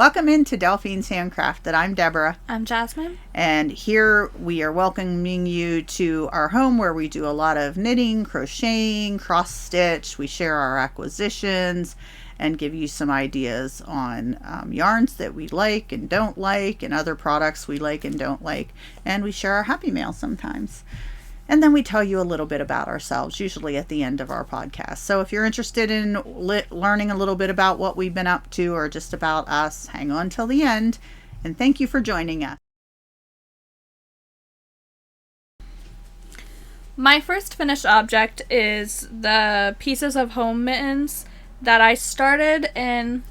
Welcome into Delphine's Handcrafted. I'm Deborah. I'm Jasmine. And here we are welcoming you to our home where we do a lot of knitting, crocheting, cross stitch. We share our acquisitions and give you some ideas on yarns that we like and don't like and other products we like and don't like. And we share our happy mail sometimes. And then we tell you a little bit about ourselves, usually at the end of our podcast. So if you're interested in learning a little bit about what we've been up to or just about us, hang on till the end. And thank you for joining us. My first finished object is the pieces of home mittens that I started in,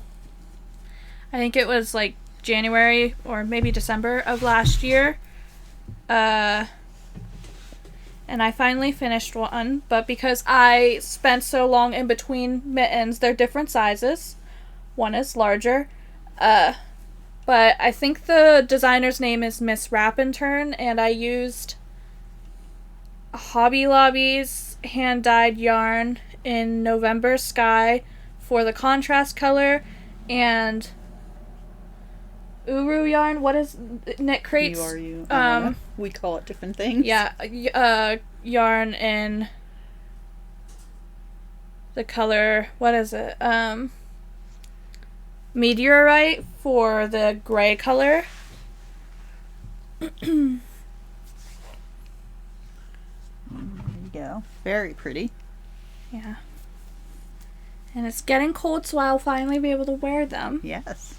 I think it was like January or maybe December of last year. And I finally finished one, but because I spent so long in between mittens, they're different sizes. One is larger, but I think the designer's name is Miss Rappinturn, and I used Hobby Lobby's hand-dyed yarn in November Sky for the contrast color, and Uru yarn. What is Knit Crates? We call it different things. Yeah, yarn in the color. What is it? Meteorite for the gray color. There you go. Very pretty. Yeah. And it's getting cold, so I'll finally be able to wear them. Yes.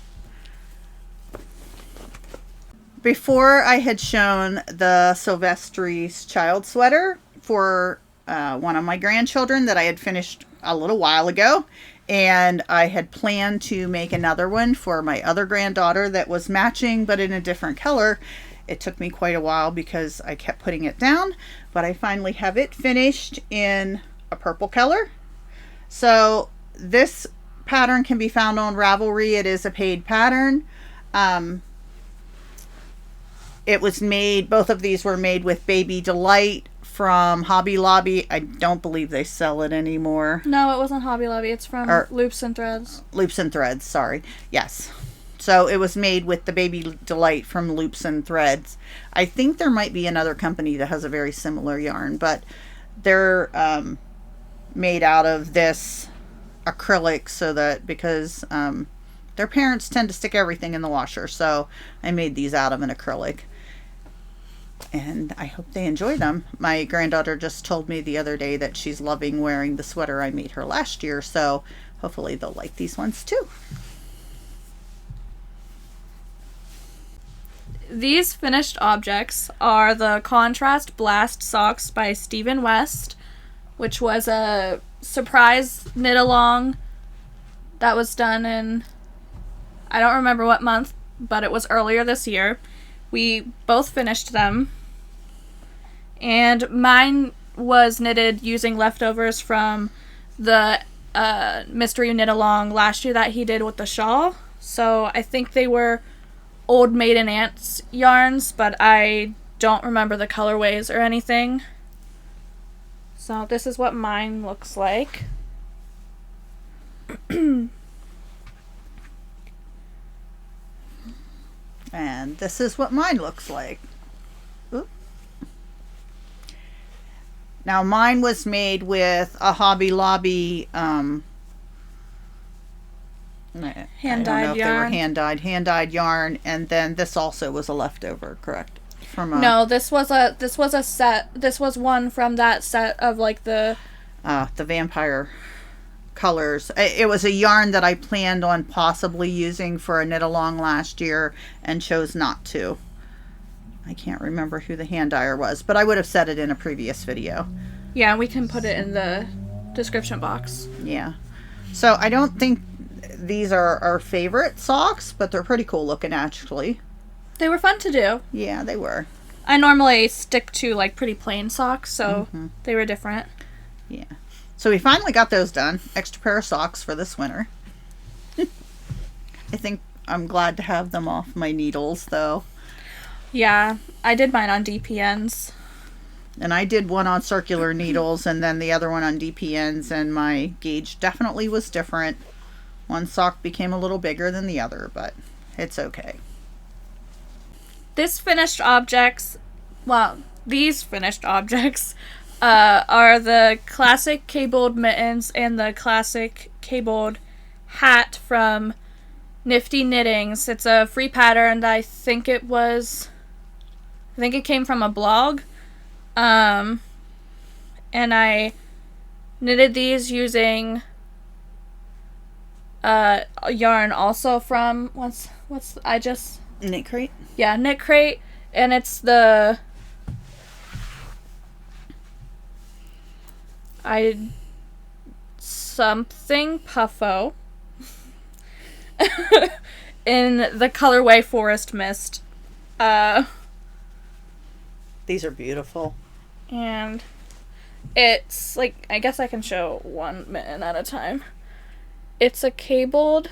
Before I had shown the Sylvestries child sweater for one of my grandchildren that I had finished a little while ago, and I had planned to make another one for my other granddaughter that was matching but in a different color. It took me quite a while because I kept putting it down, but I finally have it finished in a purple color. So this pattern can be found on Ravelry. It is a paid pattern. It was made, both of these were made with Baby Delight from Hobby Lobby. I don't believe they sell it anymore. No, it wasn't Hobby Lobby. It's from Loops and Threads. Loops and Threads, sorry. Yes. So it was made with the Baby Delight from Loops and Threads. I think there might be another company that has a very similar yarn, but they're made out of this acrylic so that because their parents tend to stick everything in the washer. So I made these out of an acrylic. And I hope they enjoy them. My granddaughter just told me the other day that she's loving wearing the sweater I made her last year, so hopefully they'll like these ones too. These finished objects are the Contrast Blast Socks by Stephen West, which was a surprise knit-along that was done in, I don't remember what month, but it was earlier this year. We both finished them, and mine was knitted using leftovers from the mystery knit-along last year that he did with the Shawl. So I think they were old Maiden Aunts yarns, but I don't remember the colorways or anything. So this is what mine looks like. And this is what mine looks like. Oop. Now mine was made with a Hobby Lobby hand-dyed yarn. Hand-dyed yarn, and then this also was a leftover, correct? No, this was a set. This was one from that set of like the vampire colors. It was a yarn that I planned on possibly using for a knit along last year and chose not to. I can't remember who the hand dyer was, but I would have said it in a previous video. Yeah, we can put it in the description box. Yeah. So I don't think these are our favorite socks, but they're pretty cool looking actually. They were fun to do. Yeah, they were. I normally stick to like pretty plain socks, so they were different. Yeah. So we finally got those done. Extra pair of socks for this winter. I think I'm glad to have them off my needles, though. Yeah, I did mine on DPNs. And I did one on circular needles and then the other one on DPNs, and my gauge definitely was different. One sock became a little bigger than the other, but it's okay. These finished objects are the classic cabled mittens and the classic cabled hat from Nifty Knittings. It's a free pattern. I think it came from a blog. And I knitted these using a yarn also from Knit Crate? Yeah, Knit Crate, and it's the something Puffo in the colorway Forest Mist. These are beautiful. And it's like, I guess I can show one mitten at a time. It's a cabled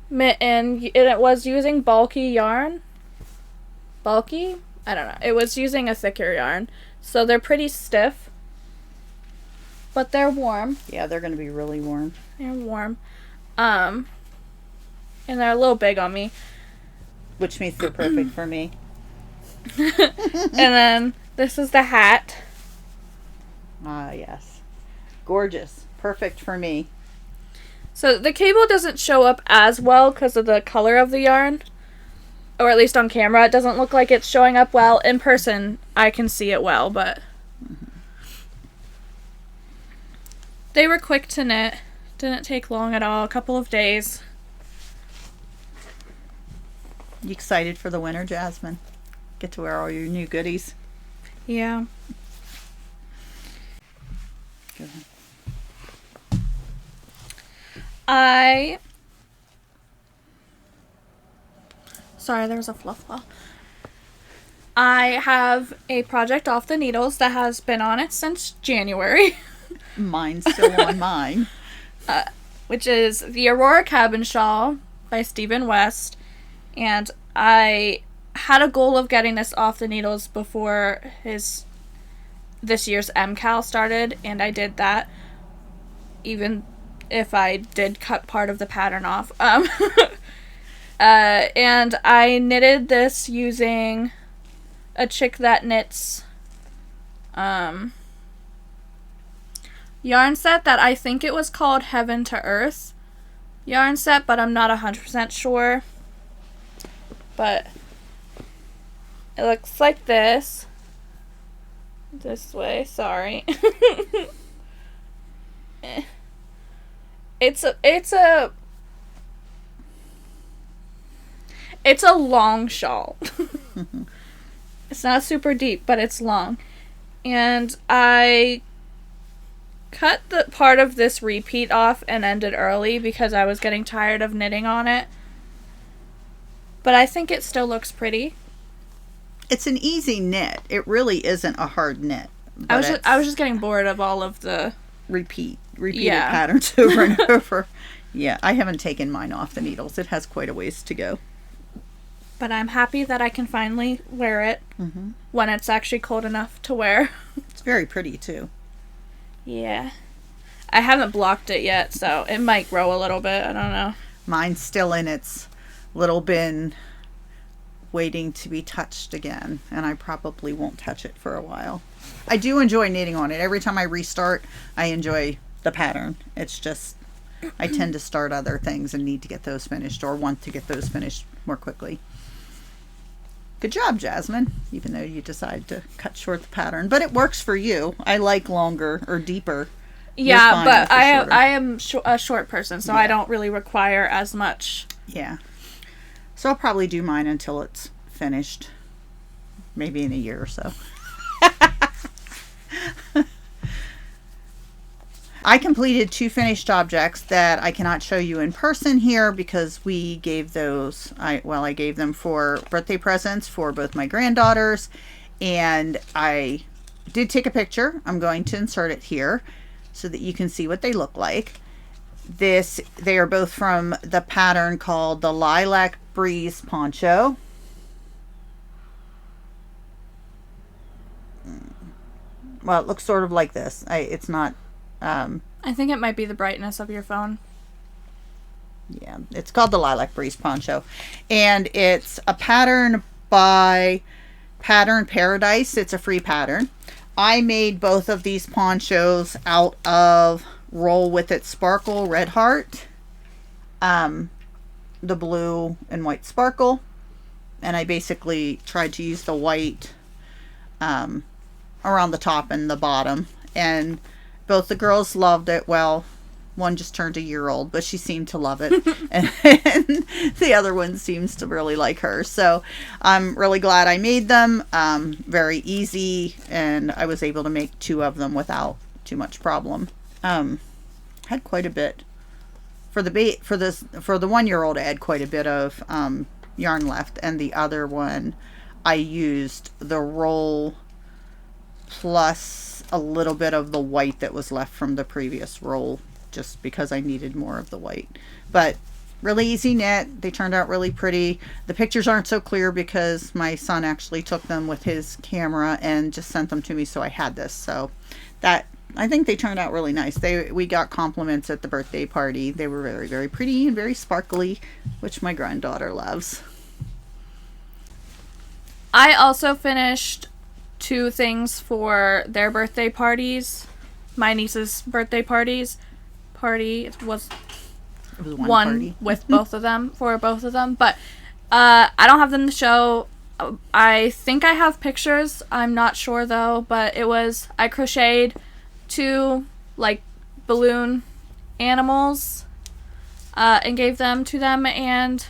mitten, and it was using bulky yarn. Bulky? I don't know. It was using a thicker yarn. So they're pretty stiff. But they're warm. Yeah, they're going to be really warm. They're warm. And they're a little big on me. Which means they're perfect for me. And then this is the hat. Ah, yes. Gorgeous. Perfect for me. So the cable doesn't show up as well because of the color of the yarn. Or at least on camera. It doesn't look like it's showing up well. In person, I can see it well, but... They were quick to knit. Didn't take long at all. A couple of days. You excited for the winter, Jasmine? Get to wear all your new goodies. Yeah. Go ahead. Sorry, there was a fluff ball. I have a project off the needles that has been on it since January. Mine's still on mine. Which is the Aurora Cabin Shawl by Stephen West. And I had a goal of getting this off the needles before this year's MKAL started, and I did that, even if I did cut part of the pattern off. And I knitted this using a chick that knits yarn set that I think it was called Heaven to Earth yarn set, but I'm not 100% sure. But it looks like this. This way, sorry. It's a long shawl. It's not super deep, but it's long. And I cut the part of this repeat off and ended early because I was getting tired of knitting on it. But I think it still looks pretty. It's an easy knit. It really isn't a hard knit. I was just getting bored of all of the repeated patterns over and over. Yeah, I haven't taken mine off the needles. It has quite a ways to go. But I'm happy that I can finally wear it when it's actually cold enough to wear. It's very pretty too. Yeah. I haven't blocked it yet, so it might grow a little bit. I don't know. Mine's still in its little bin waiting to be touched again, and I probably won't touch it for a while. I do enjoy knitting on it. Every time I restart, I enjoy the pattern. It's just I tend to start other things and need to get those finished, or want to get those finished more quickly. Good job, Jasmine, even though you decided to cut short the pattern. But it works for you. I like longer or deeper. Yeah, but I am a short person, so yeah. I don't really require as much. Yeah. So I'll probably do mine until it's finished. Maybe in a year or so. I completed 2 finished objects that I cannot show you in person here because we gave those, I gave them for birthday presents for both my granddaughters, and I did take a picture. I'm going to insert it here so that you can see what they look like. They are both from the pattern called the Lilac Breeze Poncho. Well, it looks sort of like this. It's not... I think it might be the brightness of your phone. Yeah, it's called the Lilac Breeze Poncho. And it's a pattern by Pattern Paradise. It's a free pattern. I made both of these ponchos out of Roll With It Sparkle Red Heart. The blue and white sparkle. And I basically tried to use the white around the top and the bottom. And both the girls loved it. Well, one just turned a year old, but she seemed to love it. and the other one seems to really like her. So I'm really glad I made them. Very easy. And I was able to make 2 of them without too much problem. Had quite a bit. For the 1-year-old, I had quite a bit of yarn left. And the other one, I used the roll plus a little bit of the white that was left from the previous roll, just because I needed more of the white. But really easy knit. They turned out really pretty. The pictures aren't so clear because my son actually took them with his camera and just sent them to me, so I had this. So that, I think they turned out really nice. We got compliments at the birthday party. They were very, very pretty and very sparkly, which my granddaughter loves. I also finished 2 things for their birthday parties. My niece's birthday parties. It was one party. with both of them, for both of them. But I don't have them to show. I think I have pictures. I'm not sure though. But I crocheted 2 like balloon animals and gave them to them, and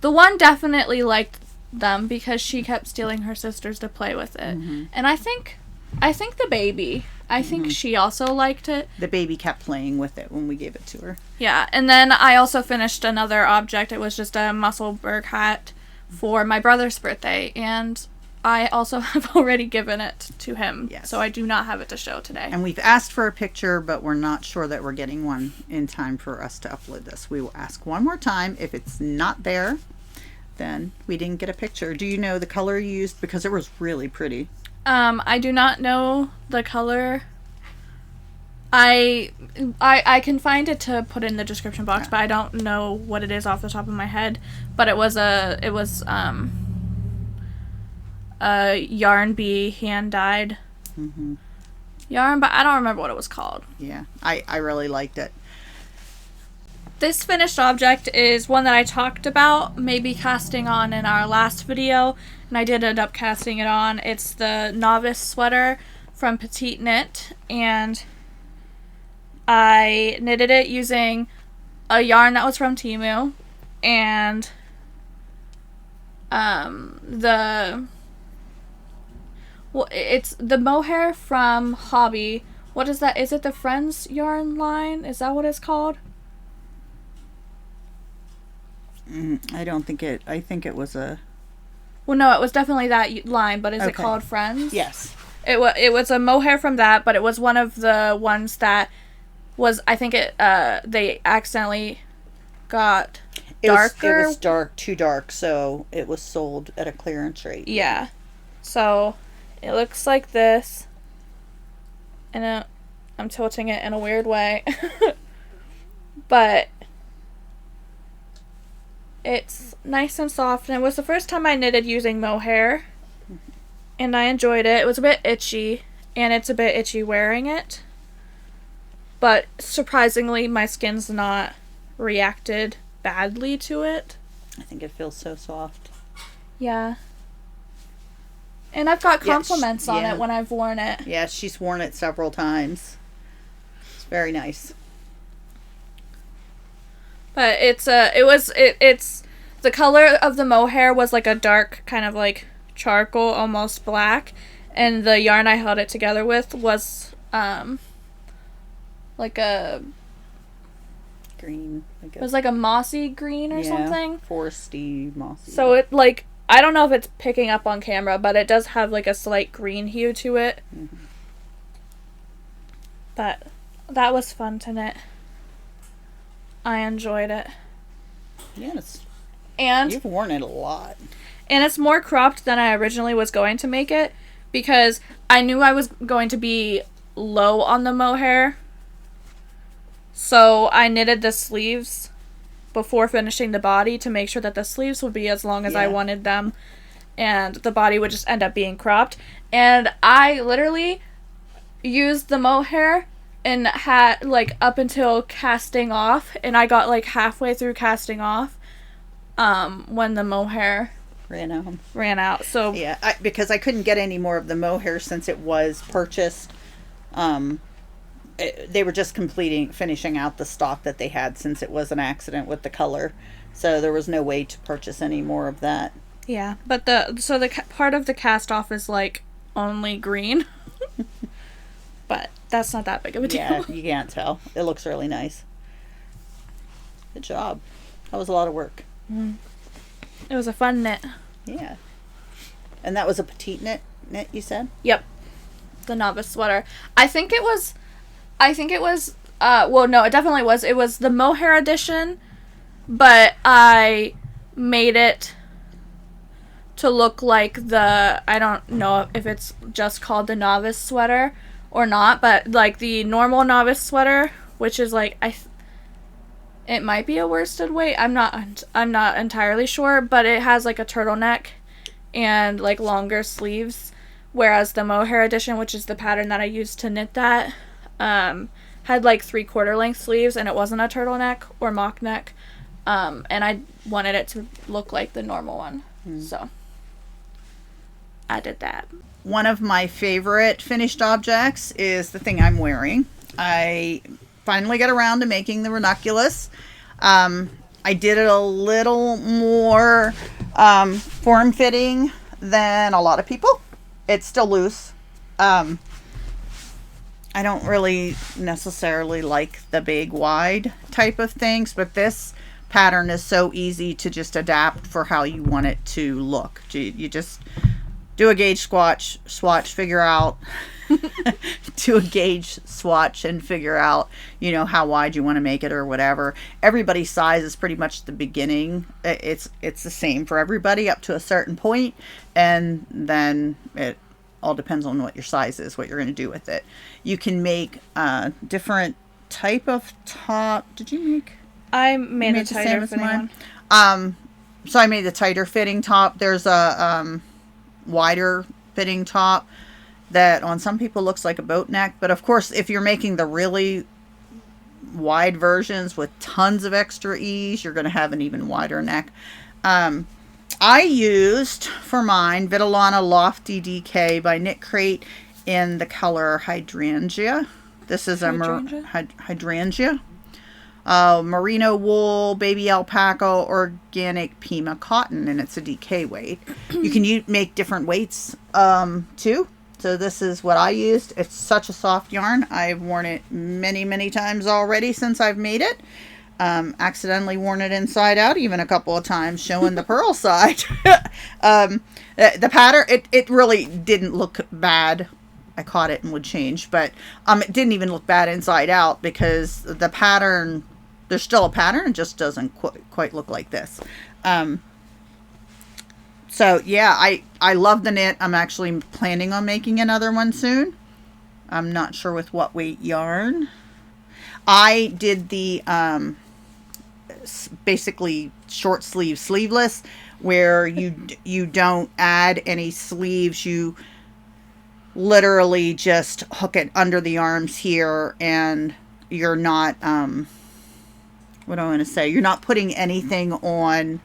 the one definitely liked them because she kept stealing her sisters to play with it. Mm-hmm. And I think the baby, I think she also liked it. The baby kept playing with it when we gave it to her. Yeah, and then I also finished another object. It was just a Mussleburgh hat for my brother's birthday, and I also have already given it to him. Yes. So I do not have it to show today. And we've asked for a picture, but we're not sure that we're getting one in time for us to upload this. We will ask one more time. If it's not there, then we didn't get a picture. Do you know the color you used? Because it was really pretty. I do not know the color. I can find it to put in the description box, but I don't know what it is off the top of my head. But it was a yarn bee hand dyed yarn, but I don't remember what it was called. Yeah, I really liked it. This finished object is one that I talked about maybe casting on in our last video, and I did end up casting it on. It's the Novice Sweater from Petite Knit, and I knitted it using a yarn that was from Temu, and it's the mohair from Hobby. What is that? Is it the Friends yarn line? Is that what it's called? I don't think it. I think it was a. Well, no, it was definitely that line, but is it called Friends? Yes. It was a mohair from that, but it was one of the ones that was. I think they accidentally got darker. It was too dark, so it was sold at a clearance rate. Yeah. So it looks like this, and I'm tilting it in a weird way, but. It's nice and soft, and it was the first time I knitted using mohair, and I enjoyed it. It was a bit itchy, and it's a bit itchy wearing it, but surprisingly, my skin's not reacted badly to it. I think it feels so soft. Yeah. And I've got compliments on it when I've worn it. Yeah, she's worn it several times. It's very nice. But it's the color of the mohair was like a dark kind of like charcoal, almost black, and the yarn I held it together with was like a green. It was like a mossy green or something. Foresty, mossy. So it like I don't know if it's picking up on camera, but it does have like a slight green hue to it. Mm-hmm. But that was fun to knit. I enjoyed it. Yes. And you've worn it a lot. And it's more cropped than I originally was going to make it, because I knew I was going to be low on the mohair. So I knitted the sleeves before finishing the body to make sure that the sleeves would be as long as I wanted them, and the body would just end up being cropped. And I literally used the mohair and had like up until casting off, and I got like halfway through casting off when the mohair ran out. So yeah, because I couldn't get any more of the mohair since it was purchased. They were just finishing out the stock that they had since it was an accident with the color, so there was no way to purchase any more of that. Yeah, but the part of the cast off is like only green, but that's not that big of a deal. Yeah, you can't tell. It looks really nice. Good job. That was a lot of work. It was a fun knit. Yeah. And that was a petite knit, you said? Yep. The Novice Sweater. I think it was, well, no, it definitely was. It was the mohair edition, but I made it to look like I don't know if it's just called the Novice Sweater or not, but like the normal Novice Sweater, which is like, it might be a worsted weight. I'm not entirely sure, but it has like a turtleneck and like longer sleeves, whereas the mohair edition, which is the pattern that I used to knit that, had like 3/4 length sleeves, and it wasn't a turtleneck or mock neck, and I wanted it to look like the normal one, so I did that. One of my favorite finished objects is the thing I'm wearing. I finally got around to making the Ranuculus. I did it a little more form-fitting than a lot of people. It's still loose. I don't really necessarily like the big wide type of things, but this pattern is so easy to just adapt for how you want it to look. You just do a gauge swatch, figure out do a gauge swatch and figure out, how wide you want to make it or whatever. Everybody's size is pretty much the beginning. It's the same for everybody up to a certain point, and then it all depends on what your size is, what you're going to do with it. You can make a different type of top. Did you make? I made a tighter fitting one. So I made the tighter fitting top. There's a wider fitting top that on some people looks like a boat neck, but of course if you're making the really wide versions with tons of extra ease, you're going to have an even wider neck. I used for mine Vitellana Lofty DK by Knit Crate in the color Hydrangea. This is a hydrangea. Merino wool, baby alpaca, organic Pima cotton, and it's a DK weight. You can make different weights too. So this is what I used. It's such a soft yarn. I've worn it many, many times already since I've made it. Accidentally worn it inside out even a couple of times, showing the purl side. The pattern, it really didn't look bad. I caught it and would change, but it didn't even look bad inside out because the pattern, there's still a pattern, it just doesn't quite look like this. So yeah, I love the knit. I'm actually planning on making another one soon. I'm not sure with what weight yarn. I did the basically short sleeve sleeveless, where you don't add any sleeves. You literally just hook it under the arms here, and you're not what do I want to say? You're not putting anything on.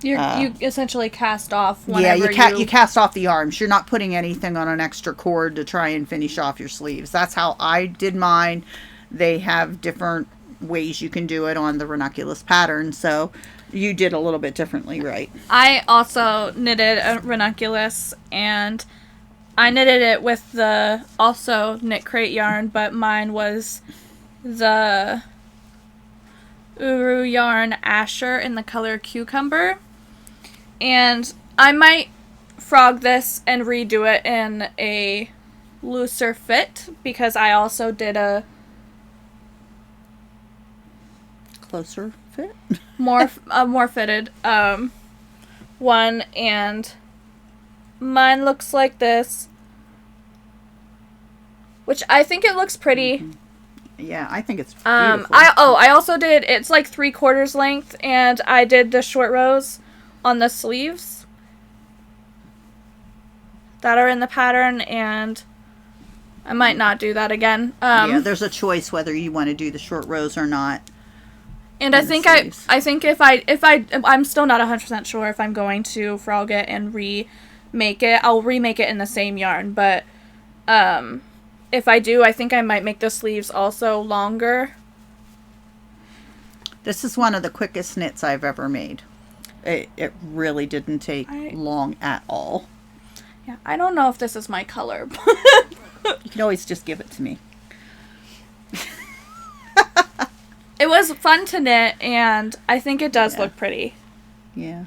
You essentially cast off whenever you cast off the arms. You're not putting anything on an extra cord to try and finish off your sleeves. That's how I did mine. They have different ways you can do it on the Ranuculus pattern, so you did a little bit differently, right? I also knitted a Ranuculus, and I knitted it with the also Knit Crate yarn, but mine was the Uru yarn Asher in the color Cucumber. And I might frog this and redo it in a looser fit, because I also did a closer fit, more fitted one, and mine looks like this, which I think it looks pretty. Yeah, I think it's beautiful. I also did, it's like 3/4 length, and I did the short rows on the sleeves that are in the pattern, and I might not do that again. Yeah, there's a choice whether you want to do the short rows or not. And I think if I'm still not 100% sure if I'm going to frog it and remake it. I'll remake it in the same yarn, but if I do, I think I might make the sleeves also longer. This is one of the quickest knits I've ever made. It really didn't take long at all. Yeah, I don't know if this is my color. You can always just give it to me. It was fun to knit, and I think it does look pretty. Yeah.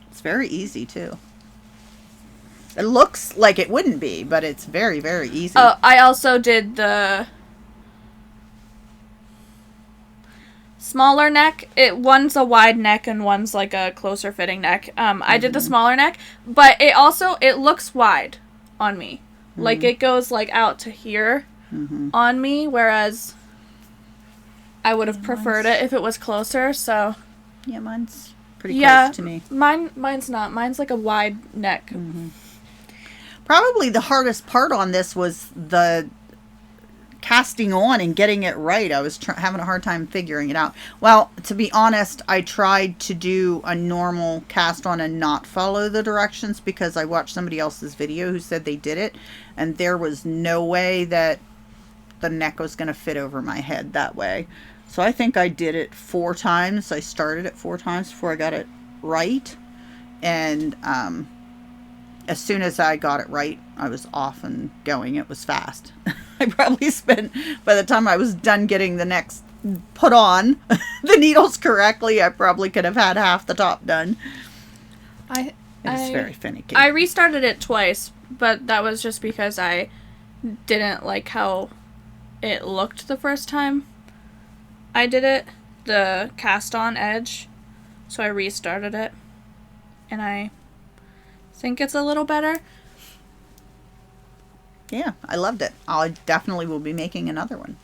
It's very easy, too. It looks like it wouldn't be, but it's very, very easy. I also did the smaller neck. One's a wide neck and one's like a closer fitting neck. I did the smaller neck, but it looks wide on me. Like it goes like out to here on me, whereas I would have preferred it if it was closer. So yeah, mine's pretty close to me. Mine's not. Mine's like a wide neck. Probably the hardest part on this was the casting on and getting it right. I was having a hard time figuring it out. Well, to be honest, I tried to do a normal cast on and not follow the directions because I watched somebody else's video who said they did it, and there was no way that the neck was going to fit over my head that way. So I think I did it 4 times. I started it 4 times before I got it right, and as soon as I got it right, I was off and going. It was fast. I probably spent, by the time I was done getting the necks put on the needles correctly, I probably could have had half the top done. It was very finicky. I restarted it twice, but that was just because I didn't like how it looked the first time I did it, the cast on edge. So I restarted it, and I think it's a little better. Yeah, I loved it. I definitely will be making another one.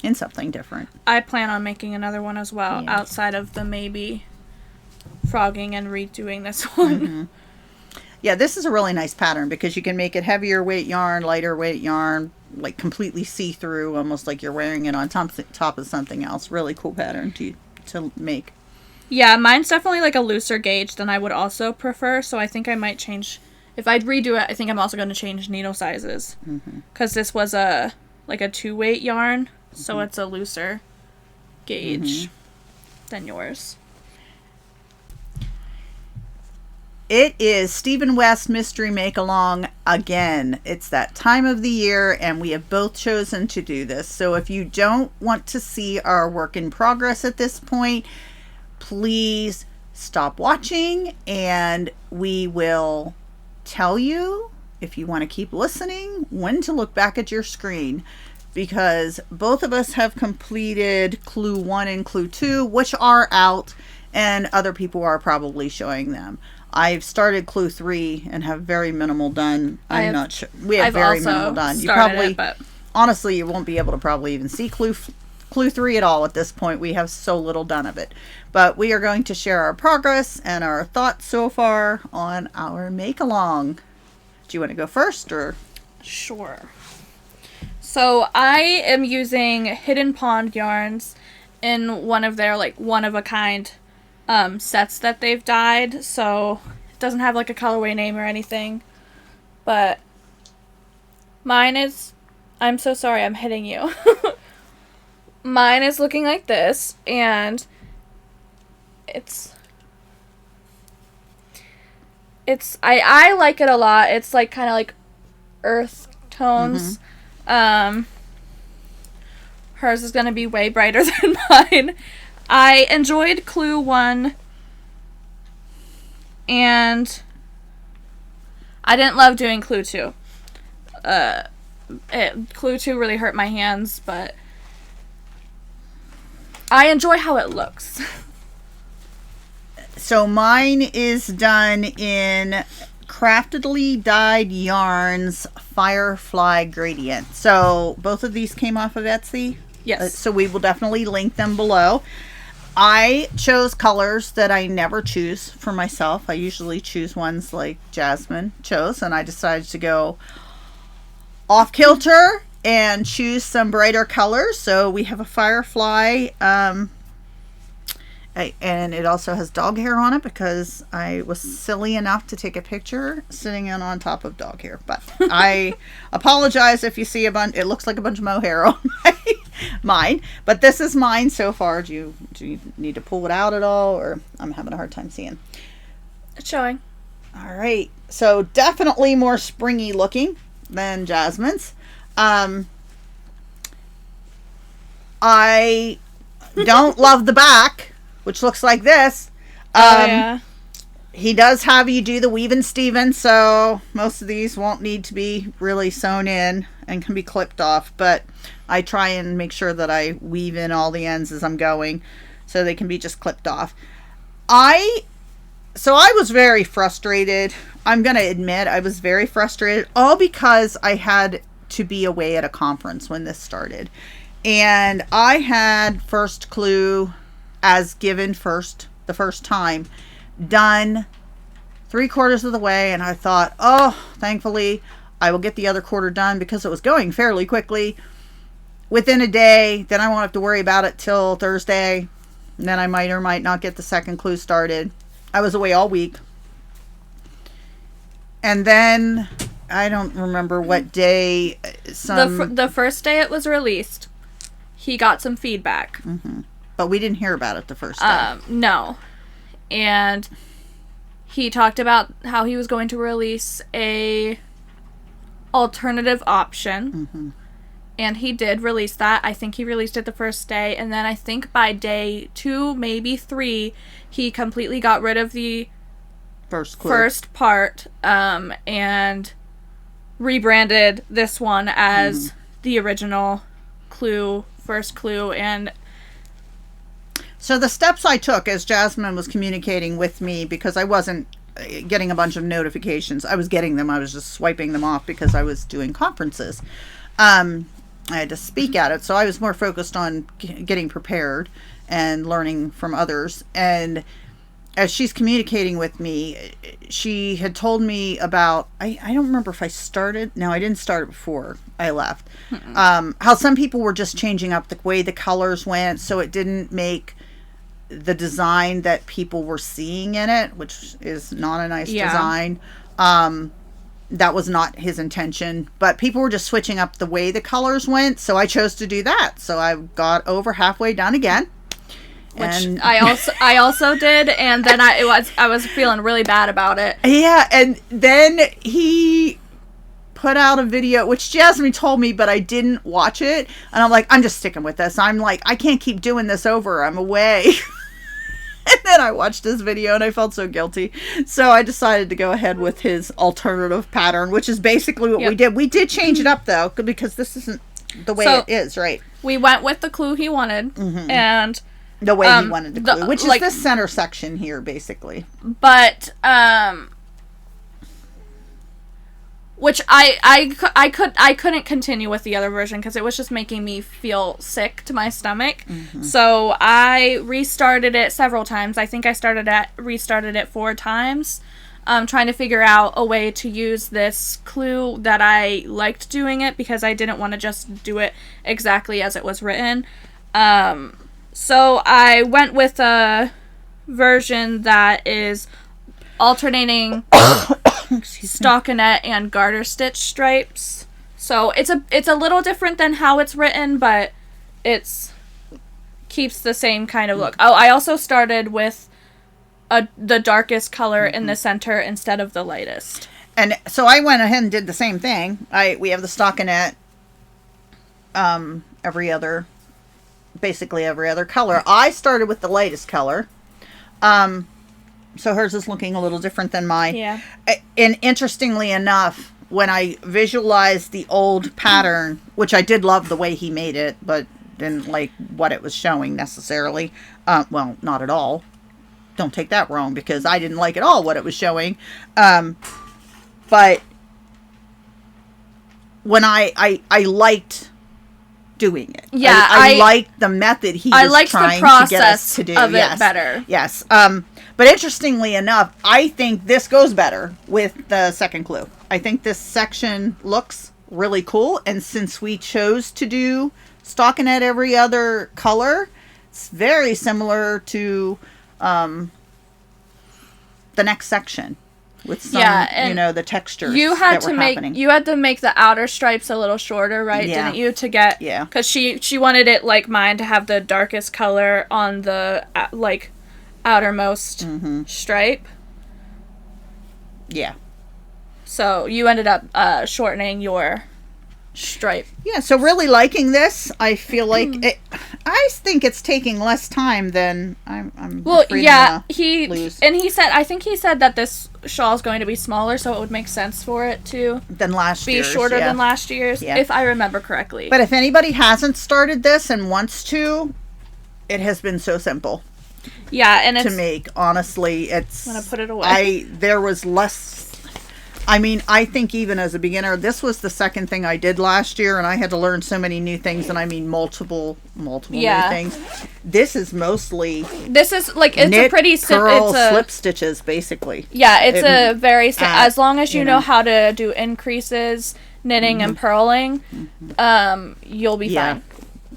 In something different. I plan on making another one as well, outside of the maybe frogging and redoing this one. Yeah, this is a really nice pattern because you can make it heavier weight yarn, lighter weight yarn, like completely see-through, almost like you're wearing it on top of something else. Really cool pattern to make. Yeah, mine's definitely like a looser gauge than I would also prefer, so I think I might change. If I'd redo it, I think I'm also going to change needle sizes. Because this was a 2-weight yarn, so it's a looser gauge than yours. It is Stephen West Mystery Make-Along again. It's that time of the year, and we have both chosen to do this. So if you don't want to see our work in progress at this point, please stop watching, and we will tell you, if you want to keep listening, when to look back at your screen, because both of us have completed Clue 1 and Clue 2, which are out, and other people are probably showing them. I've started Clue 3 and have very minimal done. I'm not sure. We have very minimal done. You probably, honestly, you won't be able to probably even see Clue 3 at all at this point. We have so little done of it. But we are going to share our progress and our thoughts so far on our make-along. Do you want to go first, or? Sure. So I am using Hidden Pond yarns in one of their one-of-a-kind sets that they've dyed. So it doesn't have like a colorway name or anything. But mine is... I'm so sorry I'm hitting you. Mine is looking like this, and I like it a lot. It's like kind of like earth tones. Hers is going to be way brighter than mine. I enjoyed Clue 1, and I didn't love doing Clue 2. Clue 2 really hurt my hands, but I enjoy how it looks. So mine is done in Craftedly Dyed Yarns Firefly Gradient. So both of these came off of Etsy. Yes. So we will definitely link them below. I chose colors that I never choose for myself. I usually choose ones like Jasmine chose, and I decided to go off kilter and choose some brighter colors. So we have a firefly, and it also has dog hair on it because I was silly enough to take a picture sitting in on top of dog hair. But I apologize if you see it looks like a bunch of mohair on mine. But this is mine so far. Do you need to pull it out at all, or I'm having a hard time seeing? It's showing. All right. So definitely more springy looking than Jasmine's. I don't love the back, which looks like this. Yeah. He does have you do the weave and Steven, so most of these won't need to be really sewn in and can be clipped off, but I try and make sure that I weave in all the ends as I'm going so they can be just clipped off. I was very frustrated. I'm going to admit I was very frustrated, all because I had to be away at a conference when this started. And I had First Clue as given the first time, done 3/4 of the way, and I thought, oh, thankfully I will get the other quarter done because it was going fairly quickly within a day. Then I won't have to worry about it till Thursday, and then I might or might not get the second clue started. I was away all week, and then I don't remember what day. The first day it was released, he got some feedback. Mm-hmm. But we didn't hear about it the first day. No. And he talked about how he was going to release a alternative option. Mm-hmm. And he did release that. I think he released it the first day. And then I think by day 2, maybe 3, he completely got rid of the first part and rebranded this one as the original clue, first clue. And so the steps I took as Jasmine was communicating with me, because I wasn't getting a bunch of notifications. I was getting them. I was just swiping them off because I was doing conferences. I had to speak at it. So I was more focused on getting prepared and learning from others. And as she's communicating with me, she had told me about, I don't remember if I started. No, I didn't start it before I left. How some people were just changing up the way the colors went, so it didn't make the design that people were seeing in it, which is not a nice design. That was not his intention, but people were just switching up the way the colors went, so I chose to do that. So I got over halfway done again, which I also did, and then I was feeling really bad about it. Yeah, and then he put out a video, which Jasmine told me, but I didn't watch it, and I'm like, I'm just sticking with this. I'm like, I can't keep doing this over. I'm away. And then I watched his video and I felt so guilty. So I decided to go ahead with his alternative pattern, which is basically what we did. We did change it up, though, because this isn't the way it is, right? We went with the clue he wanted, and the way he wanted the clue, which is this center section here, basically. But, which I couldn't continue with the other version because it was just making me feel sick to my stomach. So I restarted it several times. I think I restarted it 4 times, trying to figure out a way to use this clue that I liked doing it, because I didn't want to just do it exactly as it was written. So I went with a version that is alternating stockinette and garter stitch stripes. So it's a little different than how it's written, but it's keeps the same kind of look. Oh, I also started with the darkest color in the center instead of the lightest. And so I went ahead and did the same thing. We have the stockinette basically every other color. I started with the lightest color. So hers is looking a little different than mine. Yeah. And interestingly enough, when I visualized the old pattern, which I did love the way he made it, but didn't like what it was showing necessarily. Well, not at all. Don't take that wrong, because I didn't like at all what it was showing. But when I liked doing it. Yeah, I liked the method he was trying to get us to do. Of it better. Yes. But interestingly enough, I think this goes better with the second clue. I think this section looks really cool, and since we chose to do stockinette every other color, it's very similar to the next section. With some, the textures you had that were happening. You had to make the outer stripes a little shorter, right? Yeah. Didn't you? To get, because she wanted it like mine to have the darkest color on the outermost stripe. Yeah. So you ended up shortening your stripe. Yeah. So really liking this, I feel like I think it's taking less time than I'm. Well, yeah. Lose. He said that this shawl is going to be smaller, so it would make sense for it to than last be shorter than last year's, if I remember correctly. But if anybody hasn't started this and wants to, it has been so simple. Yeah, and to make, honestly, it's. I'm gonna put it away. There was less. I mean, I think even as a beginner, this was the second thing I did last year, and I had to learn so many new things, and I mean multiple new things. This is mostly. This is like it's a pretty simple slip stitches, basically. Yeah, it's a very as long as you know how to do increases, knitting, and purling, you'll be fine.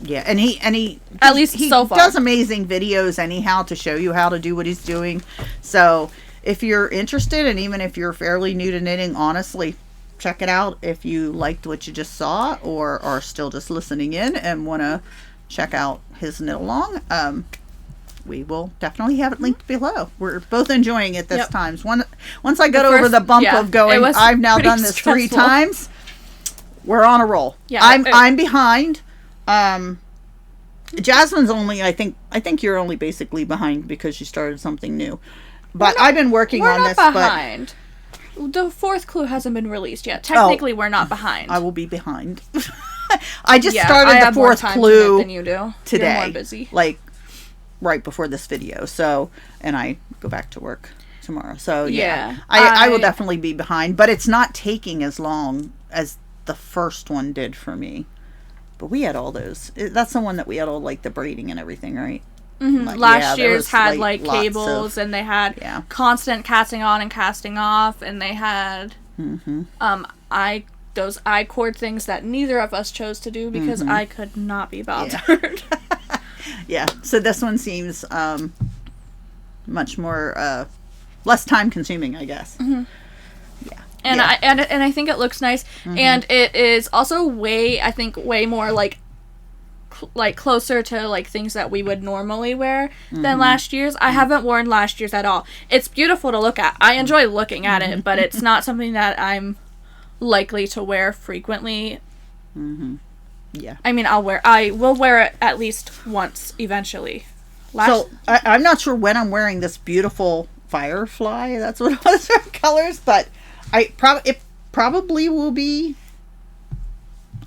Yeah, and he at least so far does amazing videos anyhow to show you how to do what he's doing. So if you're interested, and even if you're fairly new to knitting, honestly, check it out. If you liked what you just saw, or are still just listening in and want to check out his knit along, we will definitely have it linked below. We're both enjoying it this time. Once I got over the bump of going, I've now done this stressful 3 times. We're on a roll. Yeah, I'm behind. Jasmine's only, I think you're only basically behind because you started something new. But I've been working on this. We're not behind. The 4th clue hasn't been released yet. Technically, we're not behind. I will be behind. I just started the 4th clue than you do today. You're more busy. Like right before this video. So, and I go back to work tomorrow. So I will definitely be behind. But it's not taking as long as the first one did for me. But we had all those. That's the one that we had all like the braiding and everything, right? Mm-hmm. Last year's had like cables, and they had constant casting on and casting off, and they had I cord things that neither of us chose to do because I could not be bothered. Yeah. So this one seems much more less time consuming, I guess. Mm-hmm. Yeah. And I think it looks nice, and it is also way more like closer to like things that we would normally wear than last year's. I haven't worn last year's at all. It's beautiful to look at. I enjoy looking at it, but it's not something that I'm likely to wear frequently. Yeah. I mean, I will wear it at least once eventually. I'm not sure when I'm wearing this beautiful firefly. That's what it was for colors, but it probably will be,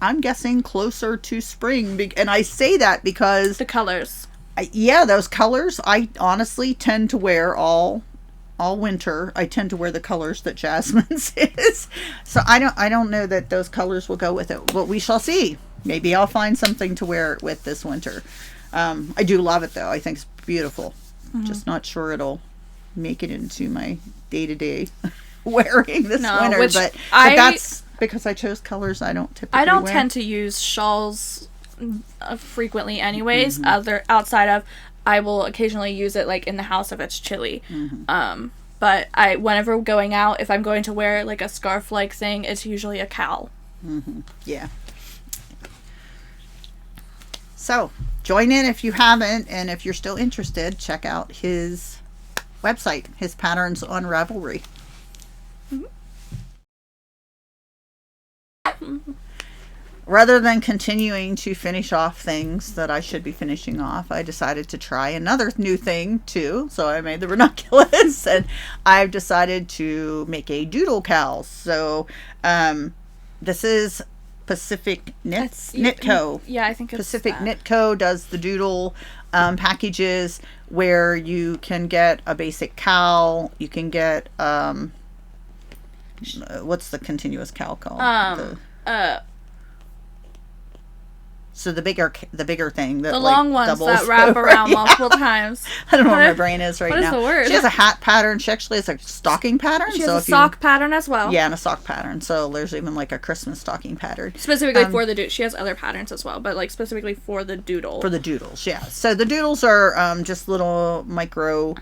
I'm guessing, closer to spring. And I say that because the colors. Those colors. I honestly tend to wear all winter. I tend to wear the colors that Jasmine's is. So I don't know that those colors will go with it, but we shall see. Maybe I'll find something to wear it with this winter. I do love it though. I think it's beautiful. Just not sure it'll make it into my day-to-day wearing this winter. But that's because I chose colors I don't typically wear. Tend to use shawls frequently anyways, outside of I will occasionally use it like in the house if it's chilly. But whenever going out, if I'm going to wear like a scarf like thing, it's usually a cowl. Yeah. So join in if you haven't, and if you're still interested, check out his website, his Patterns on Ravelry. Rather than continuing to finish off things that I should be finishing off, I decided to try another new thing too. So I made the Ranuculus, and I've decided to make a Doodle Cowl. So this is Pacific Knit Co. Yeah, I think it's Pacific Knit Co. does the doodle packages where you can get a basic cowl, you can get what's the continuous cowl called? So the bigger thing. The long ones that wrap around multiple times. I don't know where my brain is right now. What is the word? She has a hat pattern. She actually has a stocking pattern. She has a sock pattern as well. Yeah, and a sock pattern. So there's even like a Christmas stocking pattern. Specifically for the doodle. She has other patterns as well, but like specifically for the doodle. For the doodles, yeah. So the doodles are just little micro...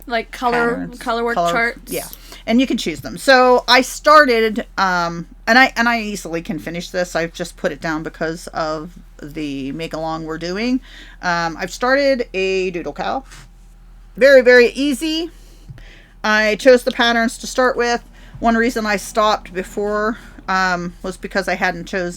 like color work charts. Yeah, and you can choose them. So I started and I easily can finish this. I've just put it down because of the make along we're doing. I've started a Doodle Cowl. Very, very easy. I chose the patterns to start with. One reason I stopped before was because I hadn't chose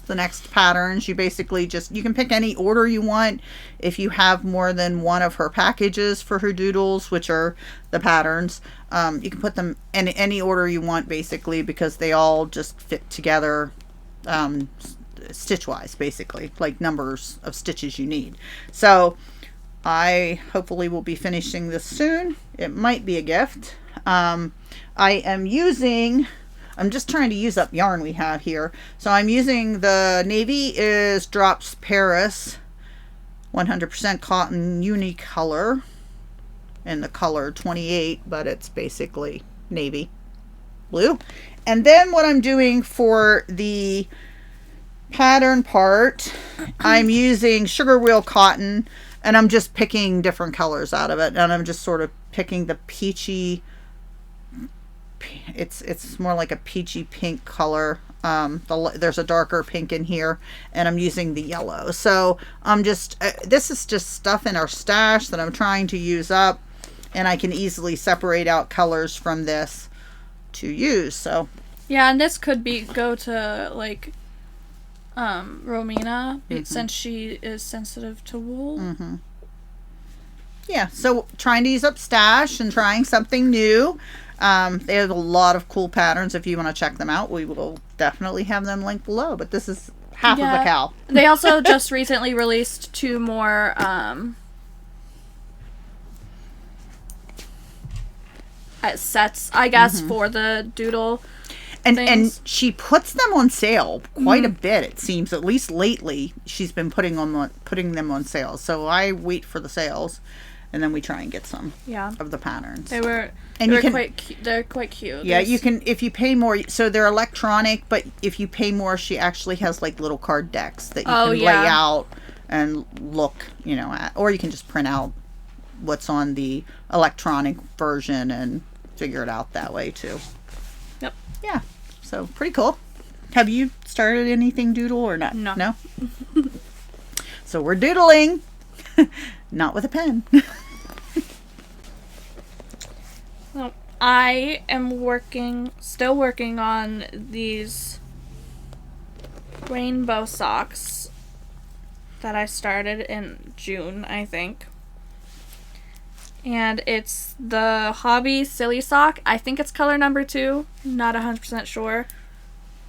the next patterns. You basically you can pick any order you want. If you have more than one of her packages for her doodles, which are the patterns, you can put them in any order you want, basically, because they all just fit together stitch wise, basically, like numbers of stitches you need. So I hopefully will be finishing this soon. It might be a gift. I'm just trying to use up yarn we have here. So I'm using the navy is Drops Paris 100% cotton unicolor in the color 28, but it's basically navy blue. And then what I'm doing for the pattern part, I'm using Sugar Wheel cotton, and I'm just picking different colors out of it, and I'm just sort of picking the peachy, it's more like a peachy pink color. There's a darker pink in here, and I'm using the yellow. So I'm just this is just stuff in our stash that I'm trying to use up, and I can easily separate out colors from this to use. So yeah, and this could go to like Romina, since she is sensitive to wool. Yeah, so trying to use up stash and trying something new. They have a lot of cool patterns. If you want to check them out, we will definitely have them linked below. But this is half of the cowl. They also just recently released 2 more sets, I guess, for the doodle. And she puts them on sale quite a bit, it seems. At least lately, she's been putting them on sale. So I wait for the sales, and then we try and get some of the patterns. They're quite cute. Yeah, you can, if you pay more. So they're electronic, but if you pay more, she actually has like little card decks that you can lay out and look, at. Or you can just print out what's on the electronic version and figure it out that way too. Yep. Yeah. So pretty cool. Have you started anything doodle or not? No. No? So we're doodling. Not with a pen. Well, I am still working on these rainbow socks that I started in June, I think. And it's the Hobby Silly Sock. I think it's color number 2. Not 100% sure.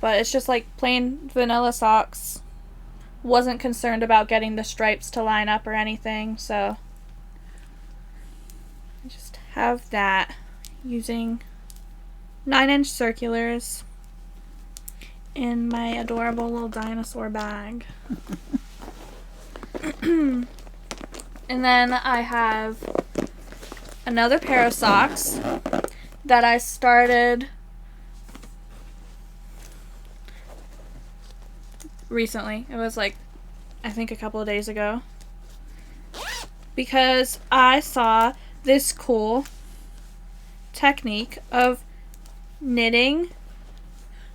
But it's just like plain vanilla socks. Wasn't concerned about getting the stripes to line up or anything, so I just have that using 9-inch circulars in my adorable little dinosaur bag. And then I have another pair of socks that I started recently. It was like, I think a couple of days ago. Because I saw this cool technique of knitting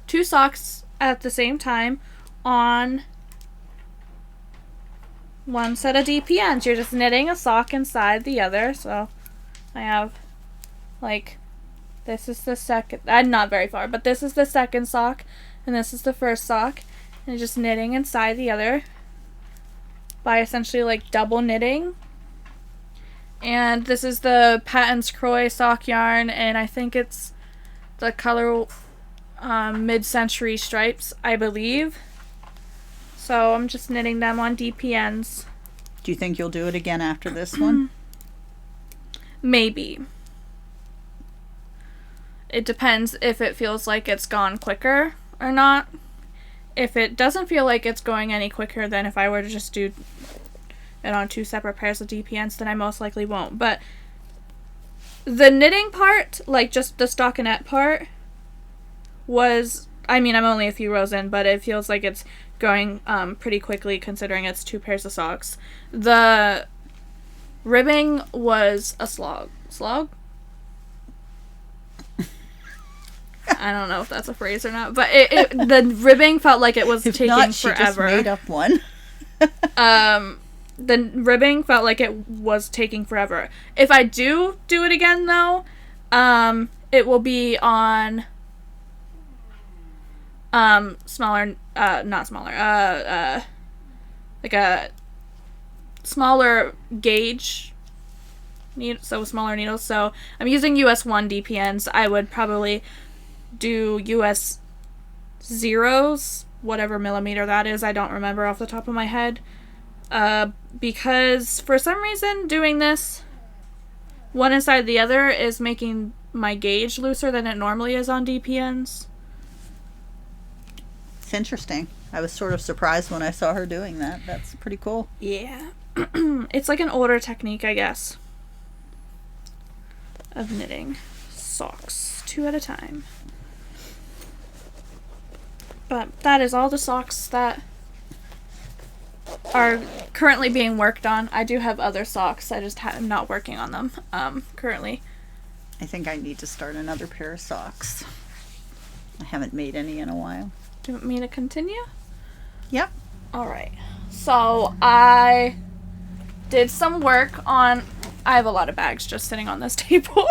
2 socks at the same time on one set of DPNs. You're just knitting a sock inside the other. So I have like, this is the second, not very far, but this is the second sock and this is the first sock. And just knitting inside the other by essentially like double knitting. And this is the Podcast-crochet sock yarn, and I think it's the color mid-century stripes, I believe. So I'm just knitting them on DPNs. Do you think you'll do it again after this one? Maybe. it depends if it feels like it's gone quicker or not. If it doesn't feel like it's going any quicker than if I were to just do it on 2 separate pairs of DPNs, then I most likely won't. But the knitting part, like just the stockinette part, was, I mean, I'm only a few rows in, but it feels like it's going pretty quickly considering it's 2 pairs of socks. The ribbing was a slog. Slog? I don't know if that's a phrase or not, but the ribbing felt like it was taking not, she forever. Just made up one. The ribbing felt like it was taking forever. If I do it again, though, it will be on smaller, not smaller, like a smaller gauge so smaller needles. So I'm using US 1 DPNs. I would probably do US 0s, whatever millimeter that is. I don't remember off the top of my head. Because for some reason doing this one inside the other is making my gauge looser than it normally is on DPNs. It's interesting. I was sort of surprised when I saw her doing that. That's pretty cool. Yeah. It's like an older technique, I guess, of knitting socks 2 at a time. But that is all the socks that are currently being worked on. I do have other socks. I just am not working on them currently. I think I need to start another pair of socks. I haven't made any in a while. Do you want me to continue? Yep. Alright. So I did some work on... I have a lot of bags just sitting on this table.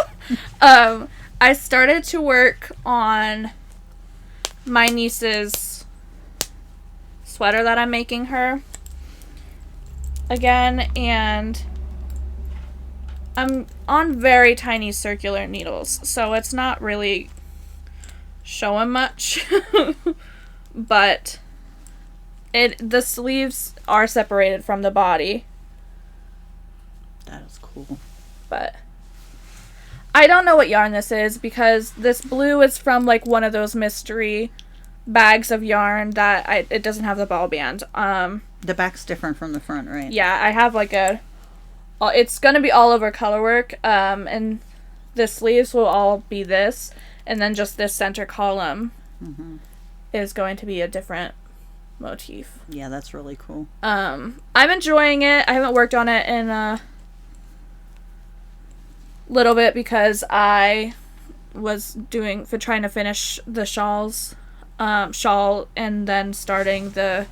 I started to work on my niece's sweater that I'm making her again, and I'm on very tiny circular needles, so it's not really showing much. But the sleeves are separated from the body. That is cool. But I don't know what yarn this is, because this blue is from like one of those mystery bags of yarn that it doesn't have the ball band. The back's different from the front, right? Yeah, I have like it's gonna be all over colorwork, and the sleeves will all be this, and then just this center column is going to be a different motif. Yeah, that's really cool. I'm enjoying it. I haven't worked on it in a little bit because I was trying to finish the shawl and then starting the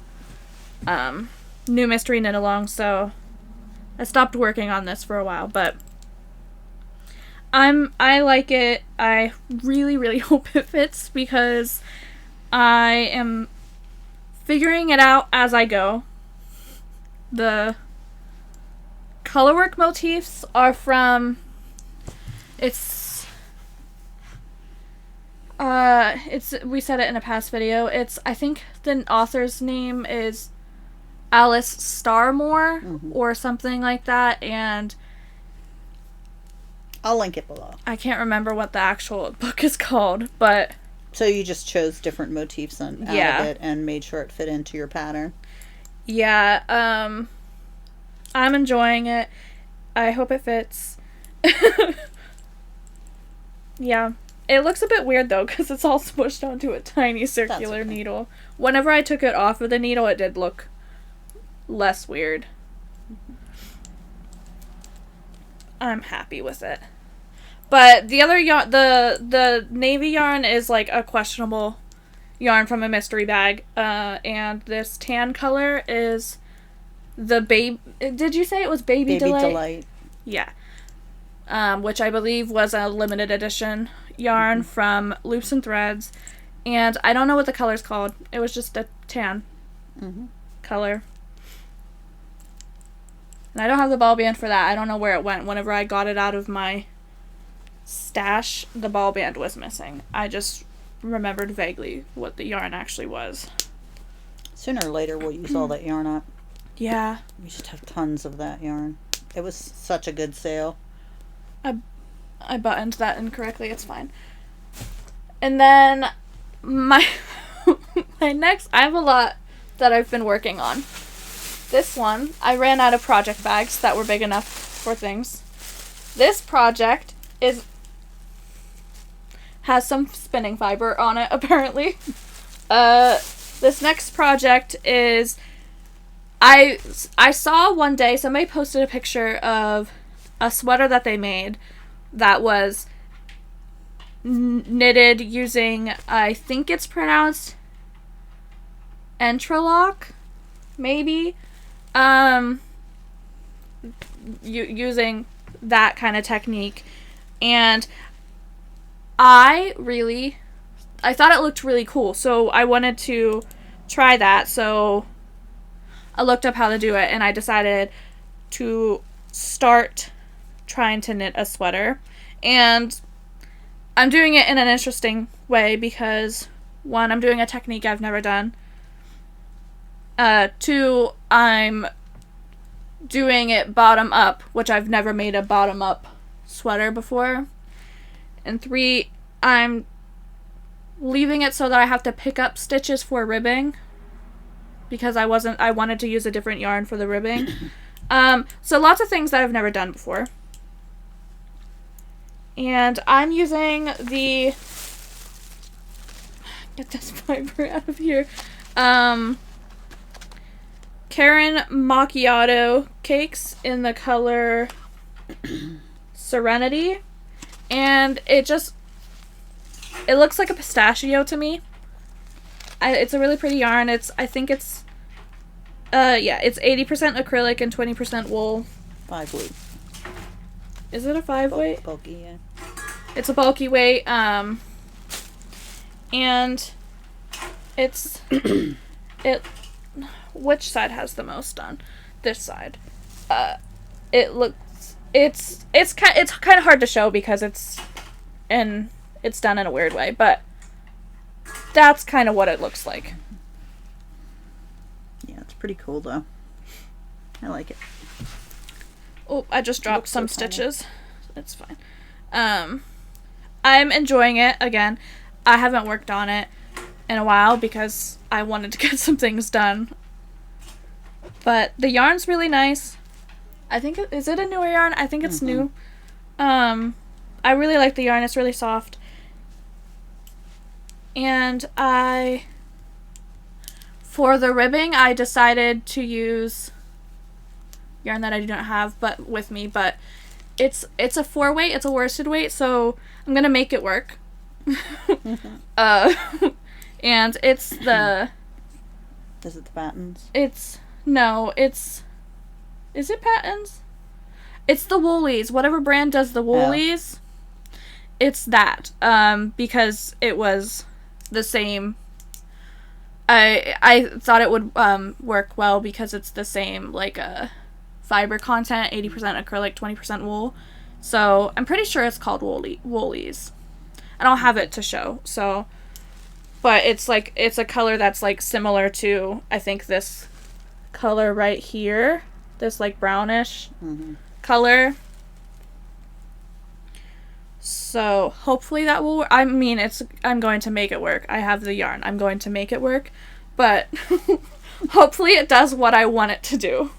new mystery knit along, so I stopped working on this for a while, but I like it. I really, really hope it fits, because I am figuring it out as I go. The colorwork motifs are from we said it in a past video. I think the author's name is Alice Starmore or something like that, and I'll link it below. I can't remember what the actual book is called, but so you just chose different motifs out of it and made sure it fit into your pattern. Yeah, I'm enjoying it. I hope it fits. Yeah. It looks a bit weird, though, because it's all smushed onto a tiny circular needle. Whenever I took it off of the needle, it did look less weird. I'm happy with it. But the other yarn, the navy yarn is like a questionable yarn from a mystery bag. And this tan color is the baby... Did you say it was Baby Delight? Baby Delight. Yeah. Which I believe was a limited edition yarn from Loops and Threads, and I don't know what the color's called. It was just a tan color, and I don't have the ball band for that. I don't know where it went. Whenever I got it out of my stash, the ball band was missing. I just remembered vaguely what the yarn actually was. Sooner or later we'll use all that yarn up. Yeah, we should have tons of that yarn. It was such a good sale. I buttoned that incorrectly. It's fine. And then my my next, I have a lot that I've been working on. This one, I ran out of project bags that were big enough for things. This project has some spinning fiber on it, apparently. This next project is, I saw one day somebody posted a picture of a sweater that they made that was knitted using, I think it's pronounced Entrelac, maybe, using that kind of technique. And I thought it looked really cool, so I wanted to try that. So I looked up how to do it, and I decided to start trying to knit a sweater. And I'm doing it in an interesting way because, one, I'm doing a technique I've never done. Two, I'm doing it bottom up, which I've never made a bottom up sweater before. And three, I'm leaving it so that I have to pick up stitches for ribbing because I wanted to use a different yarn for the ribbing. So lots of things that I've never done before. And I'm using the, get this fiber out of here, Karen Macchiato cakes in the color Serenity. And it looks like a pistachio to me. It's a really pretty yarn. I think it's 80% acrylic and 20% wool. 5 weight. Is it a 5 weight? Bulky, yeah. It's a bulky weight. And it's which side has the most done? This side. It's kind of hard to show because it's done in a weird way, but that's kind of what it looks like. Yeah, it's pretty cool though. I like it. Oh, I just dropped some stitches. It's fine. I'm enjoying it. Again, I haven't worked on it in a while because I wanted to get some things done. But the yarn's really nice. I think, is it a newer yarn? I think it's new. I really like the yarn. It's really soft. And for the ribbing, I decided to use yarn that I do not have with me, but it's a 4 weight. It's a worsted weight, so I'm gonna make it work. And it's the. Is it the Battens? Is it Pattons? It's the Woolies. Whatever brand does the Woolies, it's that. Because it was the same. I thought it would work well because it's the same fiber content, 80% acrylic, 20% wool. So I'm pretty sure it's called Woolies. I don't have it to show, so. But it's a color that's similar to, I think, this color right here. This brownish color. So hopefully that will work. I mean, I'm going to make it work. I have the yarn. I'm going to make it work. But hopefully it does what I want it to do.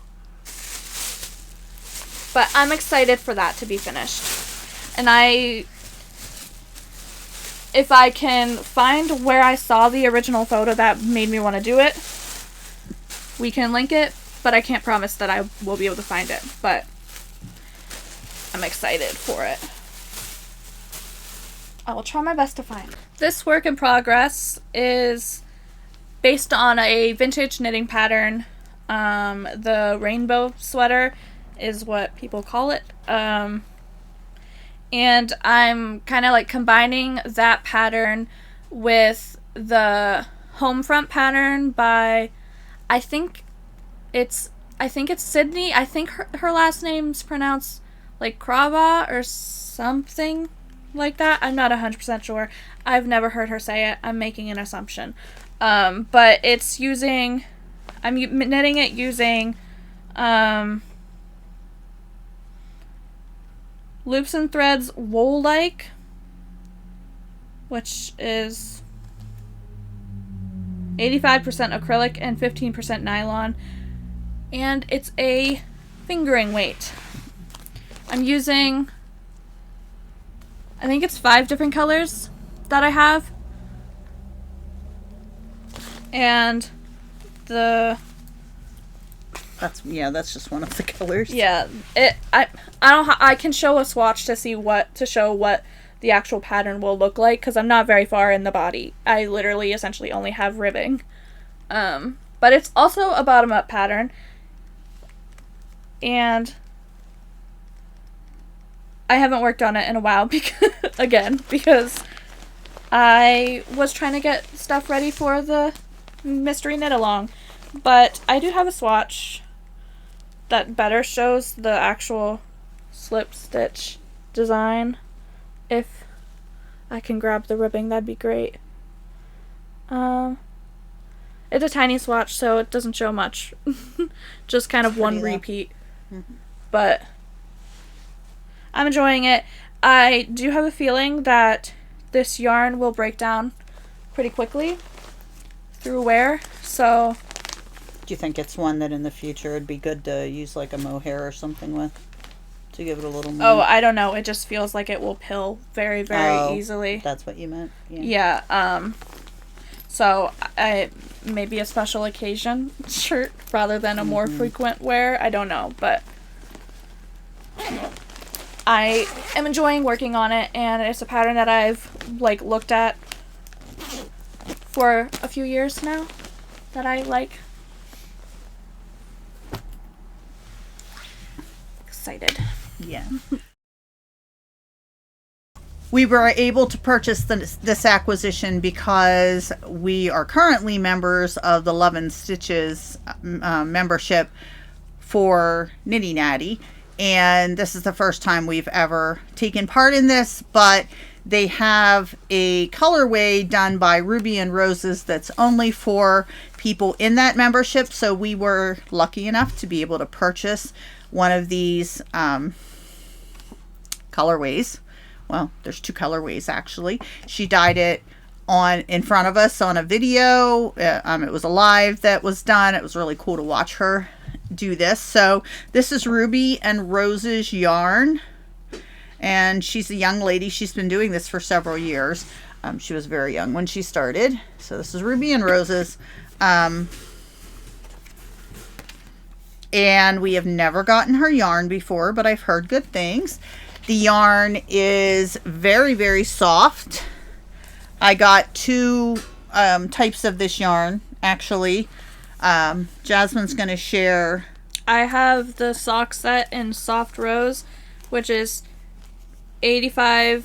But I'm excited for that to be finished. And if I can find where I saw the original photo that made me want to do it, we can link it, but I can't promise that I will be able to find it, but I'm excited for it. I will try my best to find it. This work in progress is based on a vintage knitting pattern. The rainbow sweater is what people call it. And I'm kind of combining that pattern with the Homefront pattern by, I think it's Sydney. I think her last name's pronounced Krava or something like that. I'm not 100% sure. I've never heard her say it. I'm making an assumption. But it's I'm knitting it using Loops and Threads Wool-like which is 85% acrylic and 15% nylon. And it's a fingering weight. I'm using, I think it's 5 different colors that I have. And that's just one of the colors. Yeah, I can show a swatch to show what the actual pattern will look like, because I'm not very far in the body. I literally essentially only have ribbing. But it's also a bottom-up pattern. And I haven't worked on it in a while because I was trying to get stuff ready for the mystery knit along. But I do have a swatch that better shows the actual slip stitch design. If I can grab the ribbing, that'd be great. It's a tiny swatch, so it doesn't show much. Just kind of one repeat. Mm-hmm. But I'm enjoying it. I do have a feeling that this yarn will break down pretty quickly through wear, so... Do you think it's one that in the future it'd be good to use like a mohair or something with? To give it a little more... Oh, I don't know. It just feels like it will pill very, very easily. That's what you meant? Yeah. So, maybe a special occasion shirt rather than a more frequent wear. I don't know, but I am enjoying working on it, and it's a pattern that I've, looked at for a few years now that I like. Excited. Yeah. We were able to purchase this acquisition because we are currently members of the Love and Stitches membership for Nitty Natty, and this is the first time we've ever taken part in this, but they have a colorway done by Ruby and Roses that's only for people in that membership, so we were lucky enough to be able to purchase one of these colorways. Well, there's 2 colorways actually. She dyed it in front of us on a video. It was a live that was done. It was really cool to watch her do this. So this is Ruby and Rose's yarn, and she's a young lady. She's been doing this for several years. She was very young when she started. So this is Ruby and Rose's. And we have never gotten her yarn before, but I've heard good things. The yarn is very, very soft. I got 2 types of this yarn, actually. Jasmine's going to share. I have the sock set in Soft Rose, which is 85%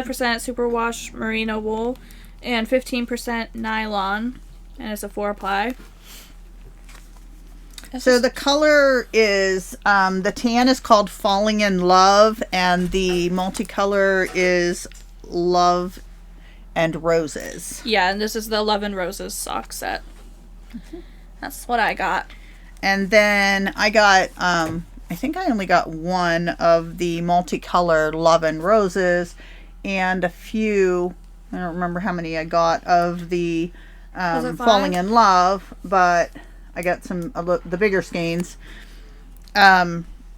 superwash merino wool and 15% nylon, and it's a 4-ply. So the color is, the tan is called Falling in Love, and the multicolor is Love and Roses. Yeah, and this is the Love and Roses sock set. Mm-hmm. That's what I got. And then I got, I think I only got one of the multicolored Love and Roses, and a few, I don't remember how many I got of the Falling in Love, but I got some the bigger skeins.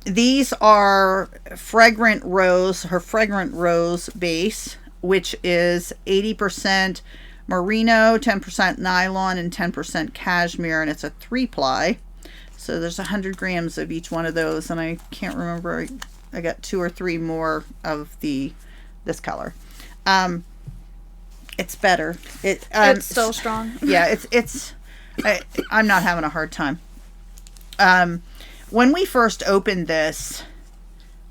These are Fragrant Rose, her Fragrant Rose base, which is 80% merino, 10% nylon, and 10% cashmere, and it's a 3-ply. So there's 100 grams of each one of those, and I can't remember. I got 2 or 3 more of this color. It's better. It's still strong. Yeah, I'm not having a hard time. When we first opened this,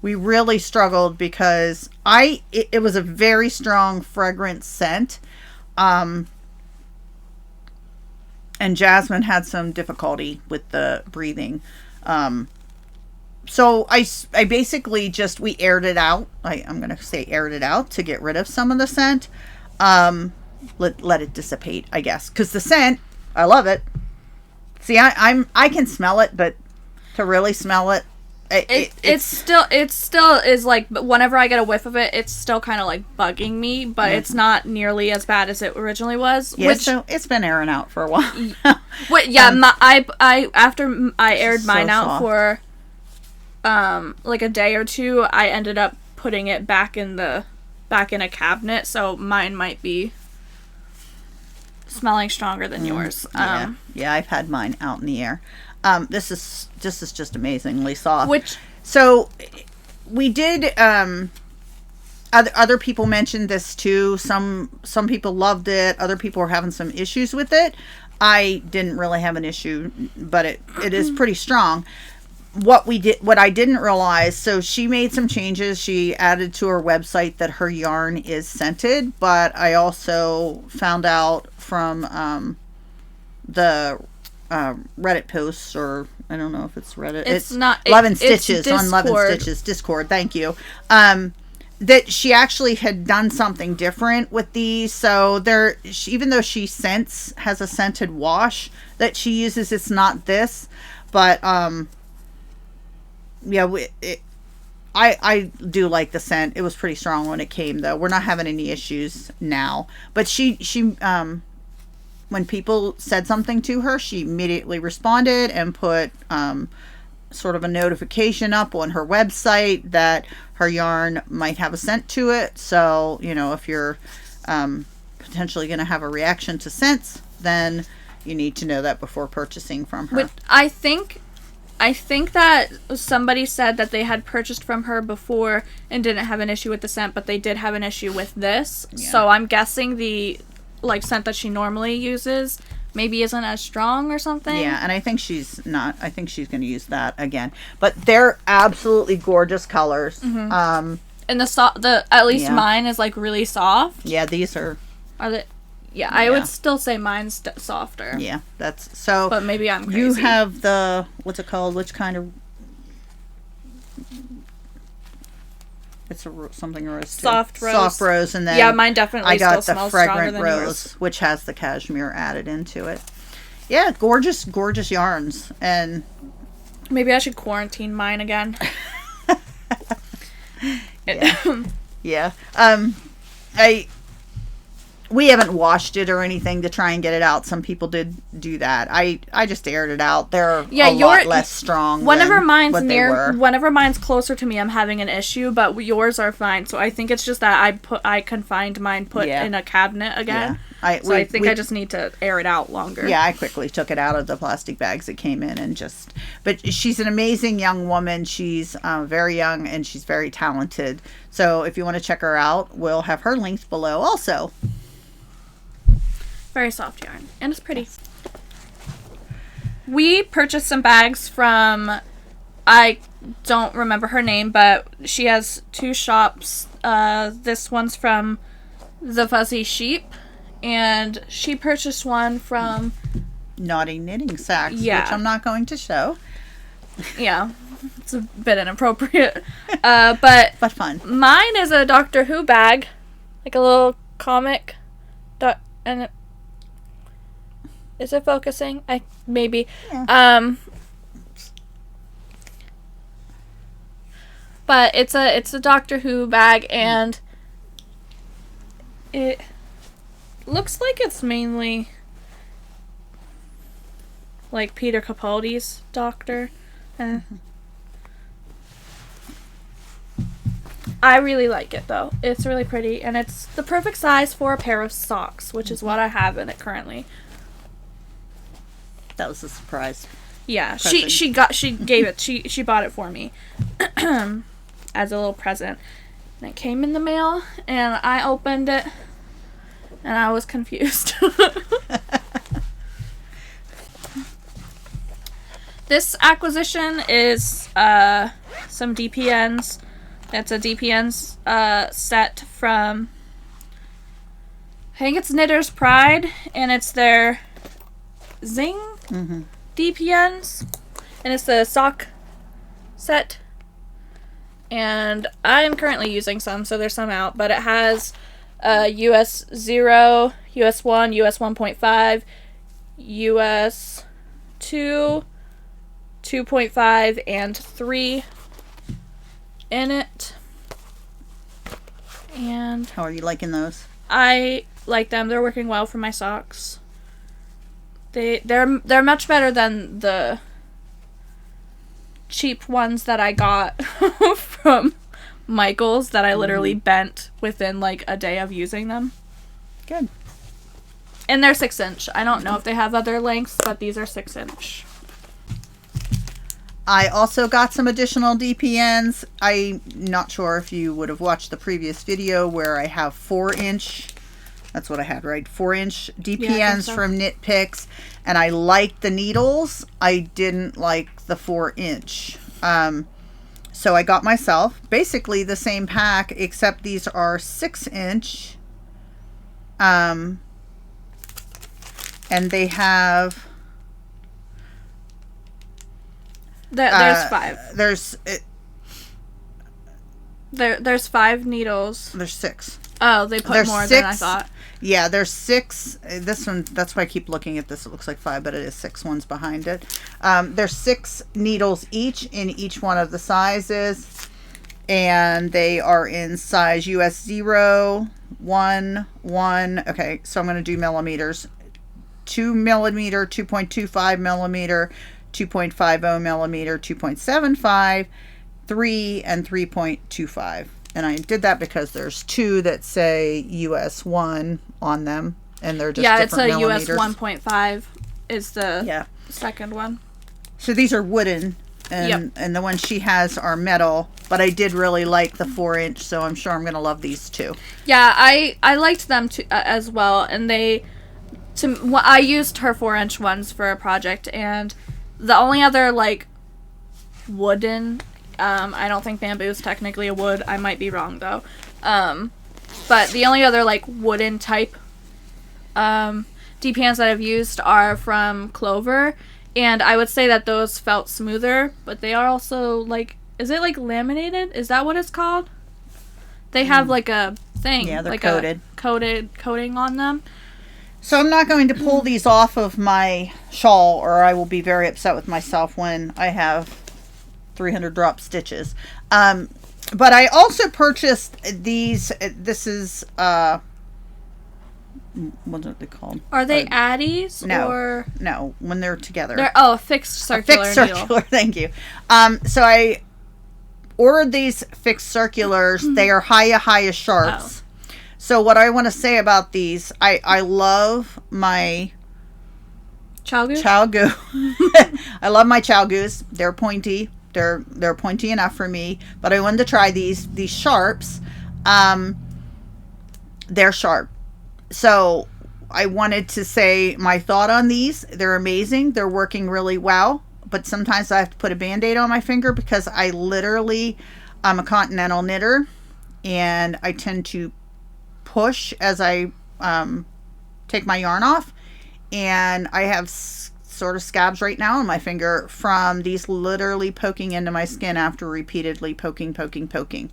we really struggled because it was a very strong fragrance scent. And Jasmine had some difficulty with the breathing. So I basically we aired it out. I'm going to say aired it out to get rid of some of the scent. Let it dissipate, I guess. Because the scent, I love it. See, I can smell it, but to really smell it, It's still is like, whenever I get a whiff of it, it's still kind of like bugging me, but it's not nearly as bad as it originally was. Yeah, so it's been airing out for a while. After I aired mine out soft. for like a day or two, I ended up putting it back in a cabinet, so mine might be smelling stronger than yours. Yeah, I've had mine out in the air. This is just amazingly soft. So we did. Other people mentioned this too. Some people loved it. Other people were having some issues with it. I didn't really have an issue, but it is pretty strong. What I didn't realize. So she made some changes. She added to her website that her yarn is scented, but I also found out from the Reddit posts, or I don't know if it's Reddit. It's not Love and Stitches on Love and Stitches Discord. Thank you. That she actually had done something different with these. So even though she has a scented wash that she uses, it's not this. But I do like the scent. It was pretty strong when it came, though. We're not having any issues now. But she when people said something to her, she immediately responded and put sort of a notification up on her website that her yarn might have a scent to it. So, if you're potentially going to have a reaction to scents, then you need to know that before purchasing from her. But I think that somebody said that they had purchased from her before and didn't have an issue with the scent, but they did have an issue with this. Yeah. So I'm guessing the scent that she normally uses maybe isn't as strong or something. Yeah, and I think she's going to use that again. But they're absolutely gorgeous colors. Mm-hmm. And at least mine is like really soft. Yeah, these are they? Yeah, I would still say mine's softer. Yeah, that's so. But maybe I'm crazy. You have the, what's it called? Which kind of? It's something rose too. Soft rose. Soft rose, and then mine definitely I got still the smells fragrant stronger than rose, yours. which has the cashmere added into it. Yeah, gorgeous yarns, and maybe I should quarantine mine again. Yeah. We haven't washed it or anything to try and get it out. Some people did do that. I just aired it out. They're a lot less strong. Whenever mine's closer to me, I'm having an issue, but yours are fine. So I think it's just that I confined mine in a cabinet again. Yeah. I think I just need to air it out longer. Yeah, I quickly took it out of the plastic bags it came in but she's an amazing young woman. She's very young and she's very talented. So if you want to check her out, we'll have her links below also. Very soft yarn, and it's pretty. We purchased some bags from, I don't remember her name, but she has two shops. This one's from The Fuzzy Sheep, and she purchased one from Naughty Knitting Sacks, which I'm not going to show. Yeah, it's a bit inappropriate, but fun. Mine is a Doctor Who bag, like a little comic, and is it focusing? Maybe. Yeah. But it's a Doctor Who bag, and it looks like it's mainly like Peter Capaldi's Doctor. I really like it though. It's really pretty, and it's the perfect size for a pair of socks, which is what I have in it currently. That was a surprise. Yeah, she gave it. She bought it for me as a little present. And it came in the mail, and I opened it, and I was confused. This acquisition is some DPNs. It's a DPNs set from, I think it's Knitter's Pride, and it's their Zing DPNs, and it's the sock set, and I'm currently using some, so there's some out, but it has US 0, US 1, US 1.5, US 2, 2.5, and 3 in it. And how are you liking those? I like them. They're working well for my socks. They're much better than the cheap ones that I got from Michael's that I literally bent within like a day of using them. Good. And they're 6-inch. I don't know if they have other lengths, but these are 6-inch. I also got some additional DPNs. I'm not sure if you would have watched the previous video where I have 4-inch. That's what I had, right? 4-inch DPNs from Knit Picks. And I liked the needles. I didn't like the 4-inch. So I got myself basically the same pack, except these are 6-inch. And they have... There's 5. There's 5 needles. There's 6. Oh, they put more than I thought. Yeah, there's 6. This one, that's why I keep looking at this. It looks like 5, but it is 6 ones behind it. There's 6 needles each in each one of the sizes. And they are in size US 0, 1, 1. Okay, so I'm going to do millimeters. 2 millimeter, 2.25 millimeter, 2.50 millimeter, 2.75, 3, and 3.25. And I did that because there's 2 that say US 1 on them, and they're just different millimeters. US 1.5 is the second one. So these are wooden, and the ones she has are metal, but I did really like the 4-inch, so I'm sure I'm going to love these too. Yeah, I liked them too, as well, and I used her 4-inch ones for a project, and the only other, like, wooden... I don't think bamboo is technically a wood. I might be wrong, though. But the only other, like, wooden type DPNs that I've used are from Clover. And I would say that those felt smoother. But they are also, like... Is it, like, laminated? Is that what it's called? They have, like, a thing. Yeah, they're like coated. A coating on them. So I'm not going to pull these off of my shawl, or I will be very upset with myself when I have 300 drop stitches. But I also purchased these. This is what are they called? Are they addies? No, when they're together. They're a fixed circular needle. Thank you. So I ordered these fixed circulars. They are Hiya sharps. Oh. So what I want to say about these, I love my Chalgoo. I love my Chalgoos. They're pointy. They're pointy enough for me, but I wanted to try these sharps. They're sharp. So I wanted to say my thought on these. They're amazing. They're working really well, but sometimes I have to put a Band-Aid on my finger because I literally, I'm a continental knitter, and I tend to push as I take my yarn off, and I have sort of scabs right now on my finger from these literally poking into my skin after repeatedly poking.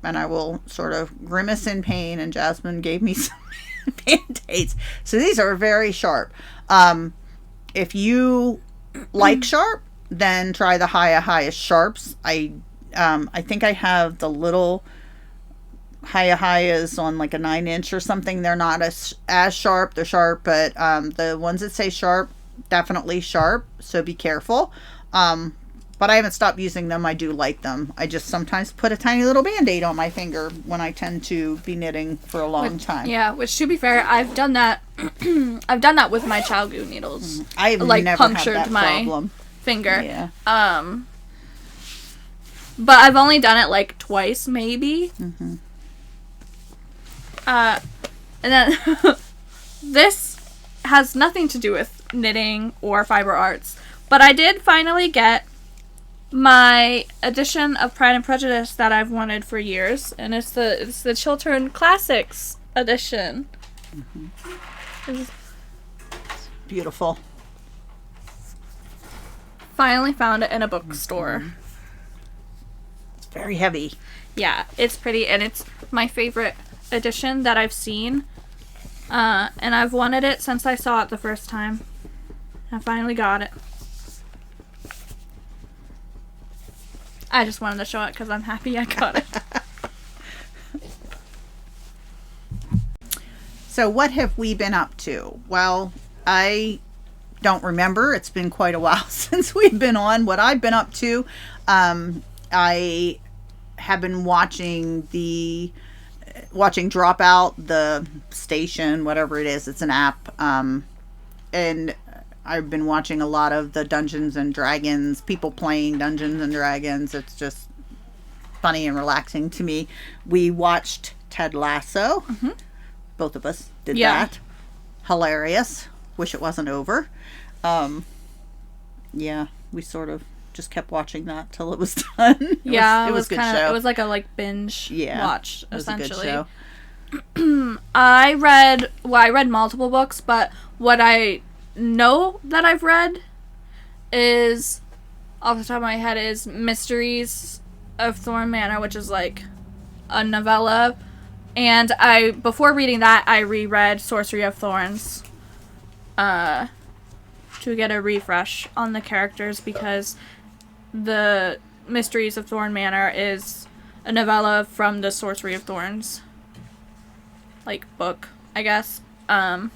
And I will sort of grimace in pain, and Jasmine gave me some Band-Aids. So these are very sharp. If you like sharp, then try the Hiya sharps. I think I have the little Hiya on like a 9-inch or something. They're not as sharp. They're sharp, but the ones that say sharp, definitely sharp. So be careful. But I haven't stopped using them. I do like them. I just sometimes put a tiny little Band-Aid on my finger when I tend to be knitting for a long time. Yeah, which to be fair, I've done that. I've done that with my Chalgoo needles. I've like never punctured had that my problem. Finger. Yeah. But I've only done it like twice, maybe. Mm-hmm. And then this has nothing to do with knitting or fiber arts, but I did finally get my edition of Pride and Prejudice that I've wanted for years, and it's the Chiltern Classics edition. Mm-hmm. Beautiful. Finally found it in a bookstore. Mm-hmm. It's very heavy. Yeah, it's pretty, and it's my favorite edition that I've seen. And I've wanted it since I saw it the first time. I finally got it. I just wanted to show it because I'm happy I got it. So what have we been up to? Well, I don't remember. It's been quite a while since we've been on. What I've been up to, I have been watching Dropout, the station, whatever it is. It's an app. And I've been watching a lot of the Dungeons and Dragons, people playing Dungeons and Dragons. It's just funny and relaxing to me. We watched Ted Lasso. Mm-hmm. Both of us did that. Hilarious. Wish it wasn't over. Yeah, we sort of just kept watching that till it was done. It was a good show. It was like a binge watch, essentially. It was a good show. I read multiple books, but what I know that I've read is, off the top of my head, is Mysteries of Thorn Manor, which is like a novella. And before reading that, I reread Sorcery of Thorns to get a refresh on the characters, because the Mysteries of Thorn Manor is a novella from the Sorcery of Thorns book, I guess. But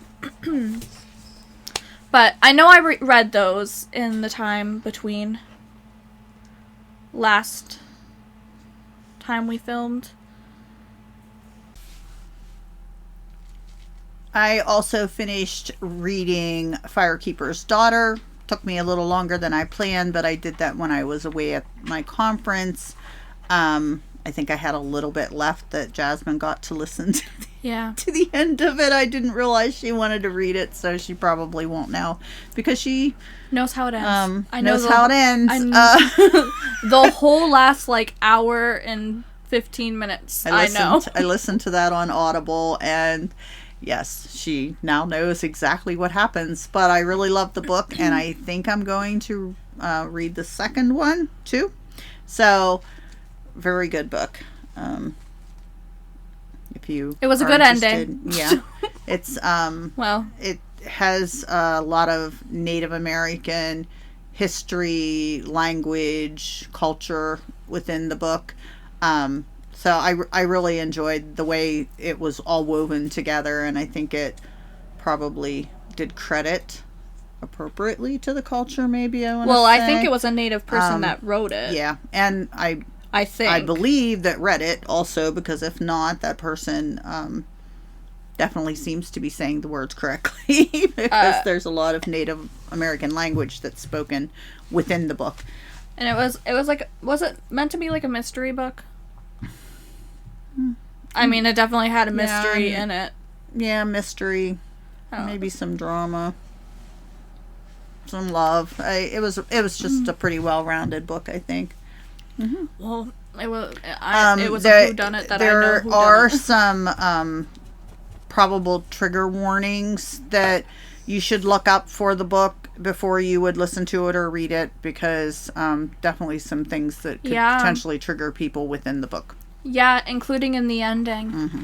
I know I read those in the time between last time we filmed. I also finished reading Firekeeper's Daughter. Took me a little longer than I planned, but I did that when I was away at my conference. I think I had a little bit left that Jasmine got to listen to to the end of it. I didn't realize she wanted to read it, so she probably won't now, because she knows how it ends. Knows how it ends. The whole last hour and 15 minutes. I listened to that on Audible, and yes, she now knows exactly what happens. But I really love the book, and I think I'm going to read the second one too. So, very good book. If you it was a good ending. Yeah, it's it has a lot of Native American history, language, culture within the book. So I really enjoyed the way it was all woven together, and I think it probably did credit appropriately to the culture, maybe. I think it was a native person that wrote it. Yeah, and I believe that read it also, because if not, that person definitely seems to be saying the words correctly, because there's a lot of Native American language that's spoken within the book. And it was it meant to be like a mystery book? I mean, it definitely had a mystery in it. Yeah, mystery. Maybe some drama. Some love. It was just a pretty well-rounded book, I think. Mm-hmm. Well, it was a whodunit that I know whodunit. There are some probable trigger warnings that you should look up for the book before you would listen to it or read it, because definitely some things that could potentially trigger people within the book. Yeah, including in the ending. Mm-hmm.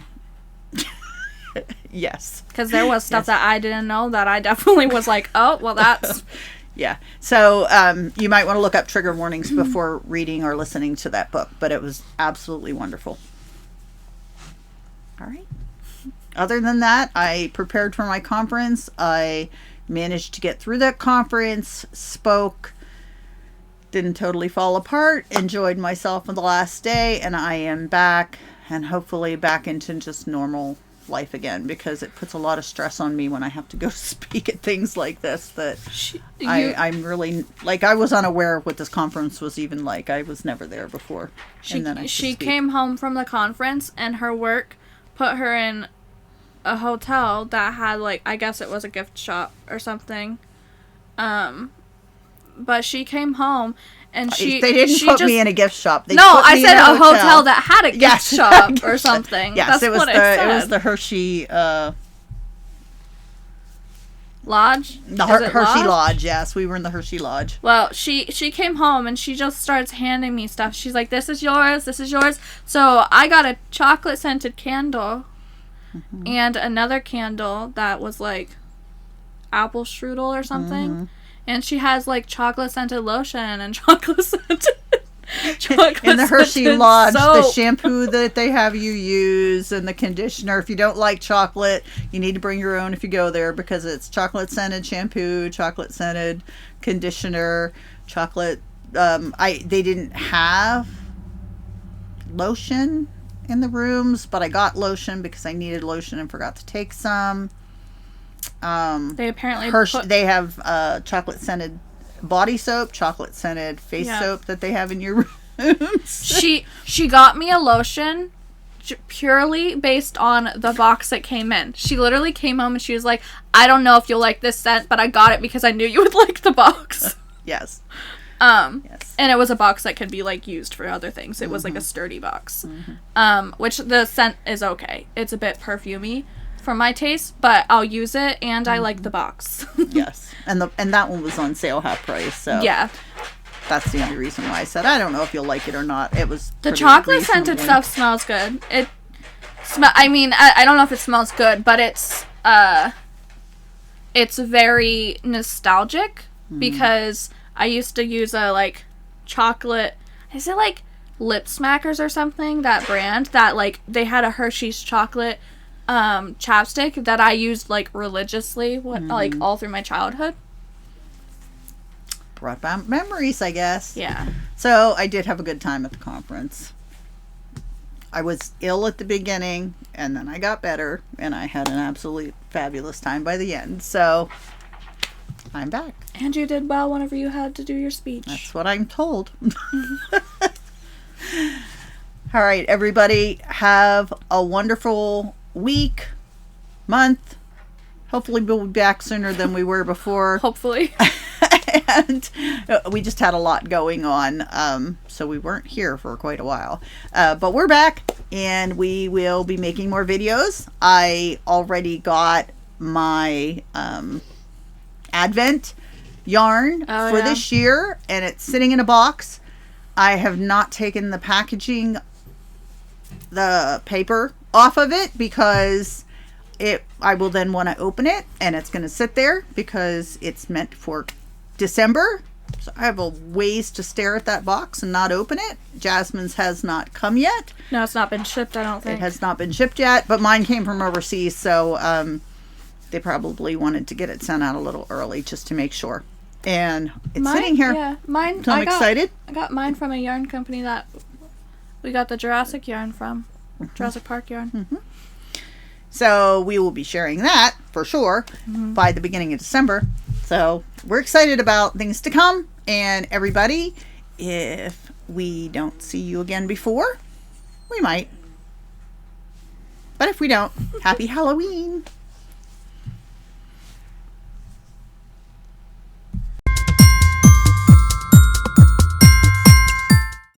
Yes. Because there was stuff that I didn't know that I definitely was like, oh, well, that's... Yeah. So you might want to look up trigger warnings before reading or listening to that book, but it was absolutely wonderful. All right. Other than that, I prepared for my conference. I managed to get through that conference, spoke, didn't totally fall apart, enjoyed myself on the last day, and I am back, and hopefully back into just normal life again, because it puts a lot of stress on me when I have to go speak at things like this, that I'm really, I was unaware of what this conference was even like. I was never there before. She came home from the conference, and her work put her in a hotel that had, I guess it was a gift shop or something. But she came home, and they didn't put me in a gift shop. I said a hotel that had a gift shop or something. Yes, it was the Hershey Lodge. The Hershey Lodge. Yes, we were in the Hershey Lodge. Well, she came home, and she just starts handing me stuff. She's like, "This is yours. This is yours." So I got a chocolate scented candle, and another candle that was apple strudel or something. And she has chocolate scented lotion and chocolate scented in the Hershey Lodge, the soap. shampoo that they have you use, and the conditioner. If you don't like chocolate, you need to bring your own if you go there, because it's chocolate scented shampoo, chocolate scented conditioner, chocolate. They didn't have lotion in the rooms, but I got lotion because I needed lotion and forgot to take some. They apparently they have chocolate scented body soap, chocolate scented face soap that they have in your rooms. She got me a lotion purely based on the box that came in. She literally came home and she was like, I don't know if you'll like this scent, but I got it because I knew you would like the box. Yes. Yes. And it was a box that could be like used for other things. It was like a sturdy box. Which the scent is okay. It's a bit perfumey for my taste, but I'll use it, and I like the box. Yes. And that one was on sale half price, so yeah. That's the only reason why I said I don't know if you'll like it or not. It was the chocolate scented stuff smells good. I mean, I don't know if it smells good, but it's very nostalgic because I used to use a like chocolate. Is it like Lip Smackers or something? That brand that like they had a Hershey's chocolate chapstick that I used like religiously like all through my childhood. Brought back memories, I guess. Yeah. So I did have a good time at the conference. I was ill at the beginning, and then I got better, and I had an absolutely fabulous time by the end. So I'm back. And you did well whenever you had to do your speech. That's what I'm told. All right, everybody, have a wonderful week, month. Hopefully we'll be back sooner than we were before. Hopefully. And we just had a lot going on, so we weren't here for quite a while. But we're back, and we will be making more videos. I already got my Advent yarn for this year, and it's sitting in a box. I have not taken the packaging, the paper off of it, because I will then want to open it, and it's going to sit there because it's meant for December. So I have a ways to stare at that box and not open it. Jasmine's has not come yet. No, it's not been shipped, I don't think. It has not been shipped yet, but mine came from overseas, so they probably wanted to get it sent out a little early just to make sure. And it's sitting here. Yeah, mine. So I'm excited. I got mine from a yarn company that we got the Jurassic yarn from. Jurassic Park yarn. Mm-hmm. So we will be sharing that for sure by the beginning of December. So we're excited about things to come. And everybody, if we don't see you again before, we might. But if we don't, happy Halloween.